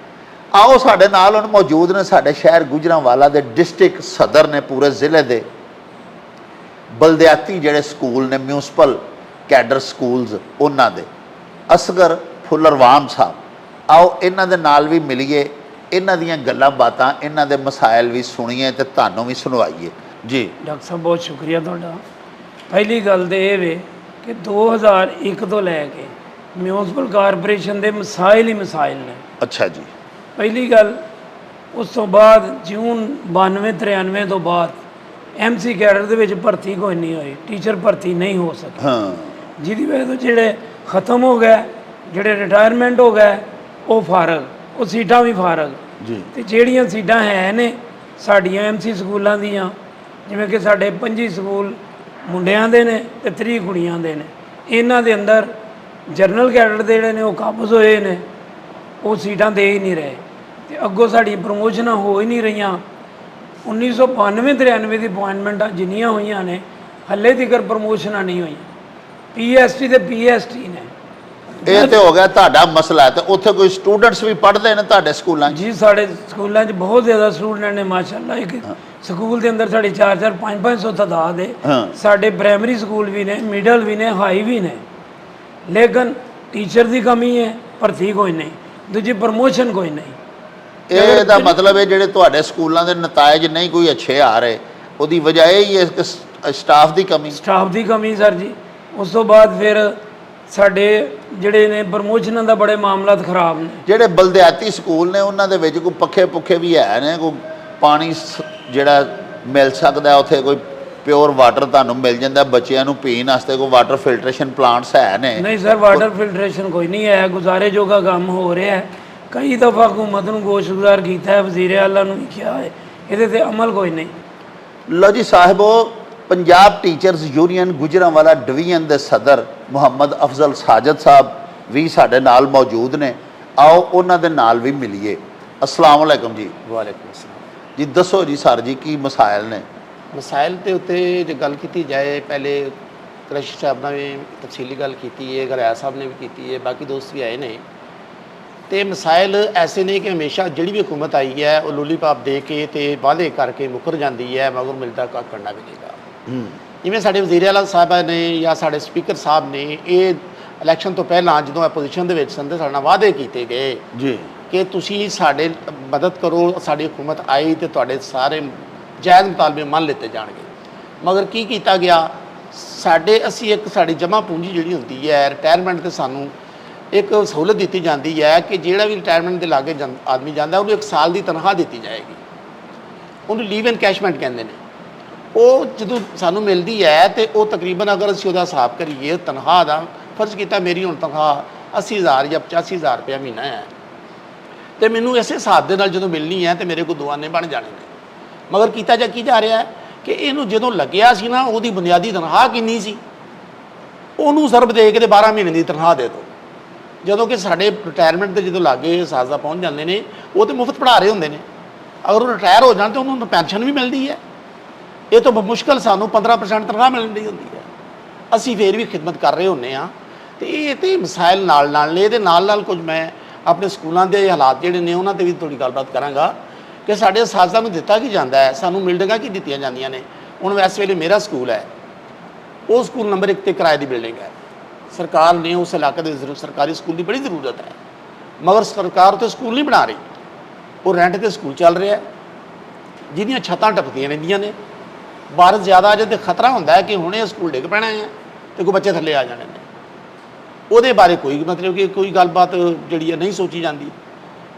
आओ साडे नाल हुण मौजूद ने साडे शहर गुजरांवाला दे डिस्ट्रिक्ट सदर ने पूरे जिले दे बलदियाती जिहड़े स्कूल ने म्यूनसिपल कैडर स्कूल्स उन्हां दे असगर फुलरवान साहब, आओ इन्हां दे नाल भी मिलीए, इन्हां दीयां गल्लां बातां, इन्हां दे मसाइल भी सुणीए ते तुहानूं भी सुणवाईए जी। डॉक्टर साहब बहुत शुक्रिया तुहाडा। पहली गल तो ये वे कि 2001 तो लैके म्यूनसिपल कारपोरेशन के मसाइल ही मसाइल ने। अच्छा जी। पहली गल उस तो बाद जून 92-93 तो बाद MC कैडर दे विच भर्ती कोई नहीं हुई, टीचर भर्ती नहीं हो सकी। हाँ जिहदी वजह तो जिहड़े खत्म हो गए, जिहड़े रिटायरमेंट हो गए वो फारग, वो सीटां भी फारग जी। ते जिहड़ियां सीटां है ने साडियां MC स्कूलों दीयां, जिवें कि साडे 25 स्कूल मुंडियां दे ने ते 30 कुड़ियां दे ने, इन्हां दे अंदर जनरल कैडर दे जिहड़े ने वो काबज होए ने, वो सीटां दे ही नहीं रहे ते अग्गों साडी प्रमोशनां हो ही नहीं रहियां। 1992-93 की अपॉइंटमेंटां जिन्नियां होईयां ने हले तकर प्रमोशनां नहीं हुई। PST ते PST ने। ये तो हो गया तुहाडा मसला है। तो उत्थे कोई स्टूडेंट्स भी पढ़ते हैं तुहाडे स्कूलों जी साढ़े स्कूलों बहुत ज़्यादा स्टूडेंट ने माशाल्लाह। एक स्कूल के अंदर साढ़ी 4-4 500 तादाद है। साढ़े प्राइमरी स्कूल भी ने, मिडल भी ने, हाई भी ने, लेकिन टीचर की कमी है, भर्ती कोई नहीं, दूजी प्रमोशन कोई नहीं। ਇਹਦਾ मतलब है ਜਿਹੜੇ ਤੁਹਾਡੇ ਸਕੂਲਾਂ ਦੇ ਨਤਾਇਜ नहीं कोई अच्छे आ रहे, ਉਹਦੀ ਵਜ੍ਹਾ ਇਹ ਹੀ ਹੈ ਕਿ ਸਟਾਫ ਦੀ ਕਮੀ। ਸਟਾਫ ਦੀ ਕਮੀ ਸਰ ਜੀ। ਉਸ ਤੋਂ ਬਾਅਦ ਫਿਰ ਸਾਡੇ ਜਿਹੜੇ ਨੇ ਪ੍ਰਮੋਸ਼ਨਾਂ ਦਾ ਬੜੇ ਮਾਮਲਾਤ ਖਰਾਬ ਨੇ। ਜਿਹੜੇ ਬਲਦਿਆਤੀ ਸਕੂਲ ਨੇ ਉਹਨਾਂ ਦੇ ਵਿੱਚ ਕੋਈ ਪੱਖੇ ਪੁੱਖੇ ਵੀ ਹੈ ਨੇ, ਕੋਈ ਪਾਣੀ ਜਿਹੜਾ ਮਿਲ ਸਕਦਾ ਉੱਥੇ, ਕੋਈ ਪਿਓਰ ਵਾਟਰ ਤੁਹਾਨੂੰ ਮਿਲ ਜਾਂਦਾ ਬੱਚਿਆਂ ਨੂੰ ਪੀਣ ਵਾਸਤੇ, ਕੋਈ ਵਾਟਰ ਫਿਲਟਰੇਸ਼ਨ ਪਲਾਂਟਸ ਹੈ ਨੇ? ਨਹੀਂ ਸਰ, ਵਾਟਰ ਫਿਲਟਰੇਸ਼ਨ ਕੋਈ ਨਹੀਂ ਹੈ, ਗੁਜ਼ਾਰੇ ਜੋਗਾ ਕੰਮ ਹੋ ਰਿਹਾ ਹੈ। कई दफ़ा हुकूमत को गोशगुजार किया है, वज़ीर आला ने भी किया है, ये अमल कोई नहीं। लो जी साहिबो, Punjab teachers union Gujranwala division ਦੇ ਸਦਰ ਮੁਹੰਮਦ ਅਫਜ਼ਲ ਸਾਜਦ ਸਾਹਿਬ ਵੀ ਸਾਡੇ ਨਾਲ ਮੌਜੂਦ ਨੇ। ਆਓ ਉਹਨਾਂ ਦੇ ਨਾਲ ਵੀ ਮਿਲੀਏ। अस्सलाम वालेकुम जी। ਵਾਲੇਕੁਮ ਅਸਲਾਮ। जी दसो जी सर जी की मसाइल ने? ਮਸਾਇਲ ਦੇ ਉੱਤੇ ਜੇ ਗੱਲ ਕੀਤੀ ਜਾਏ, ਪਹਿਲੇ ਕ੍ਰਿਸ਼ ਸਾਹਿਬ ਨਾਲ ਵੀ ਤਫਸੀਲੀ ਗੱਲ ਕੀਤੀ ਹੈ, ਗਰੈਆ ਸਾਹਿਬ ਨੇ ਵੀ ਕੀਤੀ ਹੈ, ਬਾਕੀ ਦੋਸਤ ਵੀ ਆਏ ਨੇ। ਤੇ ਮਸਾਇਲ ਐਸੇ ਨੇ ਕਿ ਹਮੇਸ਼ਾ ਜਿਹੜੀ ਵੀ ਹੁਕੂਮਤ ਆਈ ਹੈ ਉਹ ਲੋਲੀਪਾਪ ਦੇ ਕੇ ਤੇ ਵਾਅਦੇ ਕਰਕੇ ਮੁੱਕਰ ਜਾਂਦੀ ਹੈ, ਮਗਰ ਮਿਲਦਾ ਕੱਖ ਕਰਨਾ ਵੀ ਨਹੀਂਗਾ। ਜਿਵੇਂ ਸਾਡੇ ਵਜ਼ੀਰ ਆਲਾ ਸਾਹਿਬ ਨੇ ਜਾਂ ਸਾਡੇ ਸਪੀਕਰ ਸਾਹਿਬ ਨੇ ਇਹ ਇਲੈਕਸ਼ਨ ਤੋਂ ਪਹਿਲਾਂ ਜਦੋਂ ਆਪੋਜੀਸ਼ਨ ਦੇ ਵਿੱਚ ਸਨ ਤੇ ਸਾਡੇ ਨਾਲ ਵਾਅਦੇ ਕੀਤੇ ਗਏ ਜੀ ਕਿ ਤੁਸੀਂ ਸਾਡੇ ਮਦਦ ਕਰੋ, ਸਾਡੀ ਹੁਕੂਮਤ ਆਈ ਤੇ ਤੁਹਾਡੇ ਸਾਰੇ ਜਾਇਜ਼ ਮੁਤਾਲਬੇ ਮੰਨ ਲਿੱਤੇ ਜਾਣਗੇ। ਮਗਰ ਕੀ ਕੀਤਾ ਗਿਆ, ਸਾਡੀ ਜਮ੍ਹਾਂ ਪੂੰਜੀ ਜਿਹੜੀ ਹੁੰਦੀ ਹੈ ਰਿਟਾਇਰਮੈਂਟ ਤੇ ਸਾਨੂੰ ਇੱਕ ਸਹੂਲਤ ਦਿੱਤੀ ਜਾਂਦੀ ਹੈ ਕਿ ਜਿਹੜਾ ਵੀ ਰਿਟਾਇਰਮੈਂਟ ਦੇ ਲਾਗੇ ਆਦਮੀ ਜਾਂਦਾ ਉਹਨੂੰ 1 ਸਾਲ ਦੀ ਤਨਖਾਹ ਦਿੱਤੀ ਜਾਏਗੀ। ਉਹਨੂੰ ਲੀਵ ਐਨਕੈਸ਼ਮੈਂਟ ਕਹਿੰਦੇ ਨੇ। ਉਹ ਜਦੋਂ ਸਾਨੂੰ ਮਿਲਦੀ ਹੈ ਤੇ ਉਹ ਤਕਰੀਬਨ ਅਗਰ ਅਸੀਂ ਉਹਦਾ ਹਿਸਾਬ ਕਰੀਏ ਤਨਖਾਹ ਦਾ, ਫਰਜ਼ ਕੀਤਾ ਮੇਰੀ ਹੁਣ ਤਨਖਾਹ 80,000 ਜਾਂ 85,000 ਰੁਪਇਆ ਮਹੀਨਾ ਹੈ ਤੇ ਮੈਨੂੰ ਇਸੇ ਹਿਸਾਬ ਦੇ ਨਾਲ ਜਦੋਂ ਮਿਲਣੀ ਹੈ ਤੇ ਮੇਰੇ ਕੋਲ 2 ਆਨੇ ਬਣ ਜਾਣੇ ਨੇ। ਮਗਰ ਕੀਤਾ ਕੀ ਜਾ ਰਿਹਾ ਹੈ ਕਿ ਇਹਨੂੰ ਜਦੋਂ ਲੱਗਿਆ ਸੀ ਨਾ ਉਹਦੀ ਬੁਨਿਆਦੀ ਤਨਖਾਹ ਕਿੰਨੀ ਸੀ, ਉਹਨੂੰ ਸਰਬ ਦੇ ਕੇ ਤੇ 12 ਮਹੀਨੇ ਦੀ ਤਨਖਾਹ ਦੇ ਦਿਓ। ਜਦੋਂ ਕਿ ਸਾਡੇ ਰਿਟਾਇਰਮੈਂਟ ਦੇ ਜਦੋਂ ਲਾਗੇ ਸਾਜ਼ਾ ਪਹੁੰਚ ਜਾਂਦੇ ਨੇ ਉਹ ਤੇ ਮੁਫਤ ਪੜ੍ਹਾ ਰਹੇ ਹੁੰਦੇ ਨੇ। ਅਗਰ ਉਹ ਰਿਟਾਇਰ ਹੋ ਜਾਣ ਤਾਂ ਉਹਨੂੰ ਪੈਨਸ਼ਨ ਵੀ ਮਿਲਦੀ ਹੈ। ਇਹ ਤੋਂ ਮੁਸ਼ਕਲ ਸਾਨੂੰ 15% ਤਨਖਾਹ ਮਿਲਣ ਦੀ ਹੁੰਦੀ ਹੈ। ਅਸੀਂ ਫੇਰ ਵੀ ਖਿਦਮਤ ਕਰ ਰਹੇ ਹੁੰਦੇ ਹਾਂ। ਤੇ ਇਹ ਤੇ ਮਸਾਇਲ ਨਾਲ ਨੇ। ਇਹਦੇ ਨਾਲ ਕੁਝ ਮੈਂ ਆਪਣੇ ਸਕੂਲਾਂ ਦੇ ਹਾਲਾਤ ਜਿਹੜੇ ਨੇ ਉਹਨਾਂ 'ਤੇ ਵੀ ਥੋੜ੍ਹੀ ਗੱਲਬਾਤ ਕਰਾਂਗਾ ਕਿ ਸਾਡੇ ਅਸਾਤਜ਼ਾਂ ਨੂੰ ਦਿੱਤਾ ਕੀ ਜਾਂਦਾ ਹੈ, ਸਾਨੂੰ ਬਿਲਡਿੰਗਾਂ ਕੀ ਦਿੱਤੀਆਂ ਜਾਂਦੀਆਂ ਨੇ। ਹੁਣ ਇਸ ਵੇਲੇ ਮੇਰਾ ਸਕੂਲ ਹੈ, ਉਹ ਸਕੂਲ ਨੰਬਰ 1 'ਤੇ ਕਿਰਾਏ ਦੀ ਬਿਲਡਿੰਗ ਹੈ। ਸਰਕਾਰ ਨੇ ਉਸ ਇਲਾਕੇ ਦੇ ਸਰਕਾਰੀ ਸਕੂਲ ਦੀ ਬੜੀ ਜ਼ਰੂਰਤ ਹੈ, ਮਗਰ ਸਰਕਾਰ ਉੱਥੇ ਸਕੂਲ ਨਹੀਂ ਬਣਾ ਰਹੀ। ਉਹ ਰੈਂਟ 'ਤੇ ਸਕੂਲ ਚੱਲ ਰਿਹਾ ਜਿਹਦੀਆਂ ਛੱਤਾਂ ਟਪਕਦੀਆਂ ਰਹਿੰਦੀਆਂ ਨੇ। ਬਾਰਿਸ਼ ਜ਼ਿਆਦਾ ਆ ਜਾਏ ਤਾਂ ਖਤਰਾ ਹੁੰਦਾ ਹੈ ਕਿ ਹੁਣੇ ਸਕੂਲ ਡਿੱਗ ਪੈਣਾ ਹੈ ਤੇ ਕੋਈ ਬੱਚੇ ਥੱਲੇ ਆ ਜਾਣੇ ਨੇ। ਉਹਦੇ ਬਾਰੇ ਕੋਈ ਮਤਲਬ ਕਿ ਕੋਈ ਗੱਲਬਾਤ ਜਿਹੜੀ ਹੈ ਨਹੀਂ ਸੋਚੀ ਜਾਂਦੀ।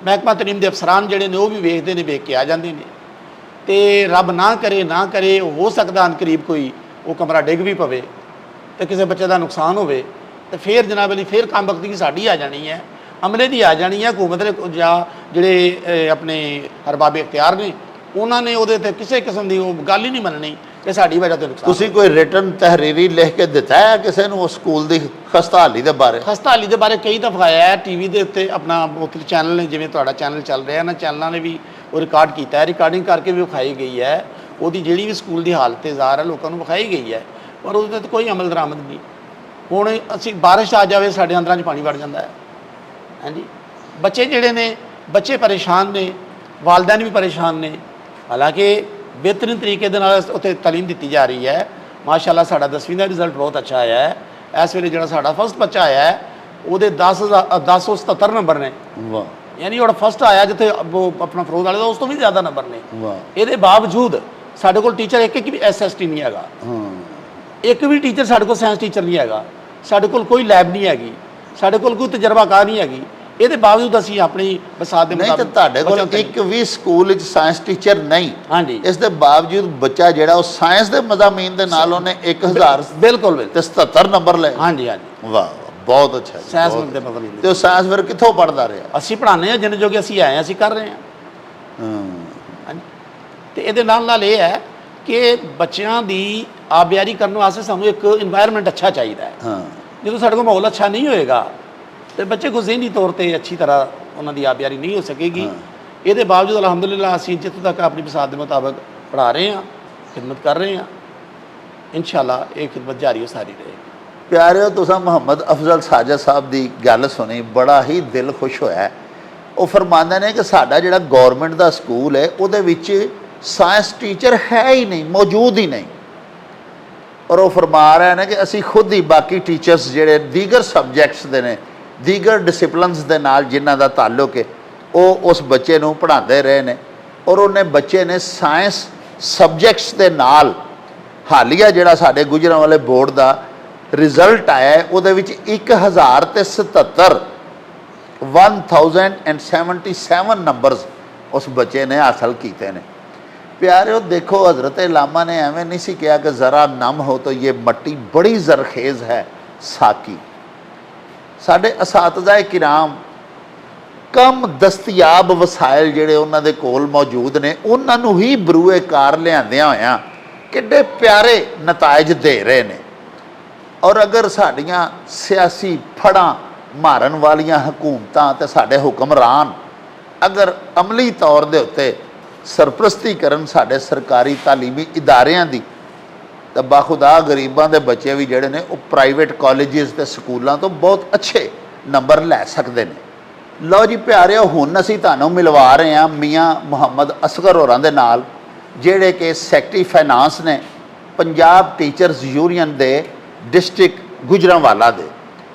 ਮਹਿਕਮਾ ਤਰੀਮ ਦੇ ਅਫਸਰਾਨ ਜਿਹੜੇ ਨੇ ਉਹ ਵੀ ਵੇਖਦੇ ਨੇ, ਵੇਖ ਕੇ ਆ ਜਾਂਦੇ ਨੇ। ਤੇ ਰੱਬ ਨਾ ਕਰੇ ਹੋ ਸਕਦਾ ਅਨਕਰੀਬ ਕੋਈ ਉਹ ਕਮਰਾ ਡਿੱਗ ਵੀ ਪਵੇ ਤੇ ਕਿਸੇ ਬੱਚੇ ਦਾ ਨੁਕਸਾਨ ਹੋਵੇ ਤੇ ਫਿਰ ਜਨਾਬ ਅਲੀ ਫਿਰ ਕੰਮ ਵਕਤ ਦੀ ਸਾਡੀ ਆ ਜਾਣੀ ਹੈ, ਅਮਲੇ ਦੀ ਆ ਜਾਣੀ ਹੈ। ਹਕੂਮਤ ਦੇ ਜਾਂ ਜਿਹੜੇ ਆਪਣੇ ਹਰਬਾਬੇ ਇਖਤਿਆਰ ਨੇ ਉਹਨਾਂ ਨੇ ਉਹਦੇ ਤੇ ਕਿਸੇ ਕਿਸਮ ਦੀ ਉਹ ਗੱਲ ਹੀ ਨਹੀਂ ਮੰਨਣੀ ਕਿ ਸਾਡੀ ਵਜ੍ਹਾ ਤੋਂ ਨੁਕਸਾਨ। ਤੁਸੀਂ ਕੋਈ ਰਿਟਨ ਤਹਿਰੀਰੀ ਲਿਖ ਕੇ ਦਿੱਤਾ ਹੈ ਕਿਸੇ ਨੂੰ ਉਸ ਸਕੂਲ ਦੀ ਖਸਤਾਹਾਲੀ ਦੇ ਬਾਰੇ? ਖਸਤਾਹਾਲੀ ਦੇ ਬਾਰੇ ਕਈ ਦਫਾ ਆਇਆ ਹੈ ਟੀਵੀ ਦੇ ਉੱਤੇ। ਆਪਣਾ ਮੁਖਤਲਿਫ ਚੈਨਲ ਨੇ, ਜਿਵੇਂ ਤੁਹਾਡਾ ਚੈਨਲ ਚੱਲ ਰਿਹਾ ਨਾ, ਚੈਨਲਾਂ ਨੇ ਵੀ ਉਹ ਰਿਕਾਰਡ ਕੀਤਾ ਹੈ, ਰਿਕਾਰਡਿੰਗ ਕਰਕੇ ਵੀ ਵਿਖਾਈ ਗਈ ਹੈ। ਉਹਦੀ ਜਿਹੜੀ ਵੀ ਸਕੂਲ ਦੀ ਹਾਲਤ ਜ਼ਾਹਰ ਹੈ ਲੋਕਾਂ ਨੂੰ ਵਿਖਾਈ ਗਈ ਹੈ, ਪਰ ਉਹਦੇ 'ਤੇ ਕੋਈ ਅਮਲ ਦਰਾਮਦ ਨਹੀਂ। ਹੁਣ ਅਸੀਂ ਬਾਰਿਸ਼ ਆ ਜਾਵੇ ਸਾਡੇ ਅੰਦਰਾਂ 'ਚ ਪਾਣੀ ਵੜ ਜਾਂਦਾ ਹੈ। ਹਾਂਜੀ, ਬੱਚੇ ਜਿਹੜੇ ਨੇ ਬੱਚੇ ਪਰੇਸ਼ਾਨ ਨੇ, ਵਾਲਿदैन ਵੀ ਪਰੇਸ਼ਾਨ ਨੇ। ਹਾਲਾਂਕਿ ਬਿਹਤਰੀਨ ਤਰੀਕੇ ਦੇ ਨਾਲ ਉੱਥੇ ਤਾਲੀਮ ਦਿੱਤੀ ਜਾ ਰਹੀ ਹੈ। ਮਾਸ਼ਾਅੱਲਾ ਸਾਡਾ 10ਵੀਂ ਦਾ ਰਿਜ਼ਲਟ ਬਹੁਤ ਅੱਛਾ ਆਇਆ ਹੈ। ਇਸ ਵੇਲੇ ਜਿਹੜਾ ਸਾਡਾ ਫਸਟ ਬੱਚਾ ਆਇਆ ਹੈ ਉਹਦੇ 10,177 ਨੰਬਰ ਨੇ। ਵਾਹ। ਯਾਨੀ ਉਹ ਫਸਟ ਆਇਆ ਜਿੱਥੇ ਉਹ ਆਪਣਾ ਫਰੋਜ਼ ਵਾਲੇ ਦਾ ਉਸ ਤੋਂ ਵੀ ਜ਼ਿਆਦਾ ਨੰਬਰ ਨੇ। ਵਾਹ। ਇਹਦੇ ਬਾਵਜੂਦ ਸਾਡੇ ਕੋਲ ਟੀਚਰ ਇੱਕ ਵੀ SST ਨਹੀਂ ਹੈਗਾ। ਇੱਕ ਵੀ ਟੀਚਰ ਸਾਡੇ ਕੋਲ ਸਾਇੰਸ ਟੀਚਰ ਨਹੀਂ ਹੈਗਾ। ਸਾਡੇ ਕੋਲ ਕੋਈ ਲੈਬ ਨਹੀਂ ਹੈਗੀ। ਸਾਡੇ ਕੋਲ ਕੋਈ ਤਜਰਬਾਕਾਰ ਨਹੀਂ ਹੈਗੀ। ਇਹਦੇ ਬਾਵਜੂਦ ਅਸੀਂ ਆਪਣੀ ਬਸਾਤ ਦੇ ਨਹੀਂ ਤਾਂ ਤੁਹਾਡੇ ਕੋਲ ਇੱਕ ਵੀ ਸਕੂਲ ਵਿੱਚ ਸਾਇੰਸ ਟੀਚਰ ਨਹੀਂ। ਹਾਂਜੀ, ਇਸ ਦੇ ਬਾਵਜੂਦ ਬੱਚਾ ਜਿਹੜਾ ਉਹ ਸਾਇੰਸ ਦੇ ਮਜ਼ਾਮੀਨ ਦੇ ਨਾਲ ਉਹਨੇ 1000 ਬਿਲਕੁਲ ਤੇ 77 ਨੰਬਰ ਲਏ। ਹਾਂਜੀ ਹਾਂਜੀ, ਵਾਹ, ਬਹੁਤ ਅੱਛਾ ਜੀ, ਸਾਇੰਸ ਬਹੁਤ ਦੇ ਮਤਲਬ ਤੇ ਉਹ ਸਾਇੰਸ ਫਿਰ ਕਿੱਥੋਂ ਪੜ੍ਹਦਾ ਰਿਹਾ? ਅਸੀਂ ਪੜ੍ਹਾਉਂਦੇ ਹਾਂ, ਜਿੰਨੇ ਜੋਗੇ ਅਸੀਂ ਆਏ ਹਾਂ ਅਸੀਂ ਕਰ ਰਹੇ ਹਾਂ। ਹਾਂਜੀ, ਤੇ ਇਹਦੇ ਨਾਲ ਇਹ ਹੈ ਕਿ ਬੱਚਿਆਂ ਦੀ ਆਬਿਆਰੀ ਕਰਨ ਵਾਸਤੇ ਸਾਨੂੰ ਇੱਕ ਇਨਵਾਇਰਨਮੈਂਟ ਅੱਛਾ ਚਾਹੀਦਾ ਹੈ। ਹਾਂ, ਜਦੋਂ ਸਾਡੇ ਕੋਲ ਮਾਹੌਲ ਅੱਛਾ ਨਹੀਂ ਹੋਏਗਾ ਤੇ ਬੱਚੇ ਕੋ ਜ਼ਿਹਨੀ ਤੌਰ ਤੇ ਅੱਛੀ ਤਰ੍ਹਾਂ ਉਹਨਾਂ ਦੀ ਆਬਿਆਰੀ ਨਹੀਂ ਹੋ ਸਕੇਗੀ। ਇਹਦੇ ਬਾਵਜੂਦ ਅਲਹਮਦੁਲਿਲਾ ਅਸੀਂ ਜਿੱਥੋਂ ਤੱਕ ਆਪਣੀ ਬਸਾਤ ਦੇ ਮੁਤਾਬਕ ਪੜ੍ਹਾ ਰਹੇ ਹਾਂ, ਖਿਦਮਤ ਕਰ ਰਹੇ ਹਾਂ। ਇਨਸ਼ਾਅੱਲਾ ਇਹ ਖਿਦਮਤ ਜਾਰੀ ਹੋ ਸਾਰੀ ਰਹੇਗੀ। ਪਿਆਰਿਓ, ਤੁਸੀਂ ਮੁਹੰਮਦ ਅਫਜ਼ਲ ਸਾਜਦ ਸਾਹਿਬ ਦੀ ਗੱਲ ਸੁਣੀ, ਬੜਾ ਹੀ ਦਿਲ ਖੁਸ਼ ਹੋਇਆ। ਉਹ ਫਰਮਾਉਂਦੇ ਨੇ ਕਿ ਸਾਡਾ ਜਿਹੜਾ ਗੌਰਮੈਂਟ ਦਾ ਸਕੂਲ ਹੈ ਉਹਦੇ ਵਿੱਚ ਸਾਇੰਸ ਟੀਚਰ ਹੈ ਹੀ ਨਹੀਂ, ਮੌਜੂਦ ਹੀ ਨਹੀਂ। ਔਰ ਉਹ ਫਰਮਾ ਰਹੇ ਨੇ ਕਿ ਅਸੀਂ ਖੁਦ ਹੀ ਬਾਕੀ ਟੀਚਰਸ ਜਿਹੜੇ ਦੀਗਰ ਸਬਜੈਕਟਸ ਦੇ ਨੇ, ਦੀਗਰ ਡਿਸਿਪਲਨਸ ਦੇ ਨਾਲ ਜਿਨ੍ਹਾਂ ਦਾ ਤਾਲੁਕ ਹੈ, ਉਹ ਉਸ ਬੱਚੇ ਨੂੰ ਪੜ੍ਹਾਉਂਦੇ ਰਹੇ ਨੇ। ਔਰ ਉਹਨੇ ਬੱਚੇ ਨੇ ਸਾਇੰਸ ਸਬਜੈਕਟਸ ਦੇ ਨਾਲ ਹਾਲੀਆ ਜਿਹੜਾ ਸਾਡੇ ਗੁਜਰਾਂਵਾਲੇ ਬੋਰਡ ਦਾ ਰਿਜ਼ਲਟ ਆਇਆ ਉਹਦੇ ਵਿੱਚ 1077 1077 ਨੰਬਰਸ ਉਸ ਬੱਚੇ ਨੇ ਹਾਸਲ ਕੀਤੇ ਨੇ। प्यारे देखो, हज़रत लामा ने एवं नहीं सी कहा कि ज़रा नम हो तो ये मट्टी बड़ी ज़रखेज़ है साकी। साढ़े असातिज़ा किराम कम दस्तियाब वसाइल जिहड़े उन्हां दे कोल मौजूद ने उन्हां नूं ही बरूए कार लिआंदियां होइयां ਕਿੱਡੇ ਪਿਆਰੇ ਨਤਾਇਜ ਦੇ ਰਹੇ ਨੇ। ਔਰ ਅਗਰ ਸਾਡੀਆਂ ਸਿਆਸੀ ਫੜਾਂ ਮਾਰਨ ਵਾਲੀਆਂ ਹਕੂਮਤਾਂ ਤੇ ਸਾਡੇ ਹੁਕਮਰਾਨ ਅਗਰ ਅਮਲੀ ਤੌਰ ਦੇ ਉੱਤੇ ਸਰਪ੍ਰਸਤੀ ਕਰਨ ਸਾਡੇ ਸਰਕਾਰੀ ਤਾਲੀਮੀ ਇਦਾਰਿਆਂ ਦੀ, ਤਾਂ ਬਾਖੁਦਾ ਗਰੀਬਾਂ ਦੇ ਬੱਚੇ ਵੀ ਜਿਹੜੇ ਨੇ ਉਹ ਪ੍ਰਾਈਵੇਟ ਕਾਲਜਿਸ ਤੇ ਸਕੂਲਾਂ ਤੋਂ ਬਹੁਤ ਅੱਛੇ ਨੰਬਰ ਲੈ ਸਕਦੇ ਨੇ। ਲਓ ਜੀ ਪਿਆਰਿਓ, ਹੁਣ ਅਸੀਂ ਤੁਹਾਨੂੰ ਮਿਲਵਾ ਰਹੇ ਹਾਂ ਮੀਆਂ ਮੁਹੰਮਦ ਅਸਗਰ ਹੋਰਾਂ ਦੇ ਨਾਲ, ਜਿਹੜੇ ਕਿ ਸੈਕਟਰੀ ਫਾਈਨਾਂਸ ਨੇ ਪੰਜਾਬ ਟੀਚਰਸ ਯੂਨੀਅਨ ਦੇ ਡਿਸਟ੍ਰਿਕਟ ਗੁਜਰਾਂਵਾਲਾ ਦੇ।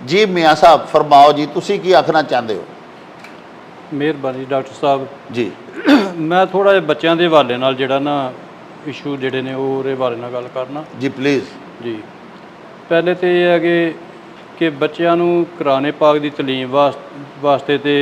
ਜੀ ਮੀਆਂ ਸਾਹਿਬ ਫਰਮਾਓ ਜੀ, ਤੁਸੀਂ ਕੀ ਆਖਣਾ ਚਾਹੁੰਦੇ ਹੋ? ਮਿਹਰਬਾਨੀ ਡਾਕਟਰ ਸਾਹਿਬ ਜੀ ਮੈਂ ਥੋੜਾ ਜਿਹਾ ਬੱਚਿਆਂ ਦੇ ਹਵਾਲੇ ਨਾਲ ਜਿਹੜਾ ਨਾ ਇਸ਼ੂ ਜਿਹੜੇ ਨੇ ਉਹ ਉਹਦੇ ਬਾਰੇ ਨਾਲ ਗੱਲ ਕਰਨਾ ਜੀ ਪਲੀਜ਼। ਜੀ। ਪਹਿਲੇ ਤੇ ਇਹ ਹੈ ਕਿ ਬੱਚਿਆਂ ਨੂੰ ਕੁਰਾਨ ਪਾਕ ਦੀ ਤਾਲੀਮ ਵਾਸਤੇ ਤੇ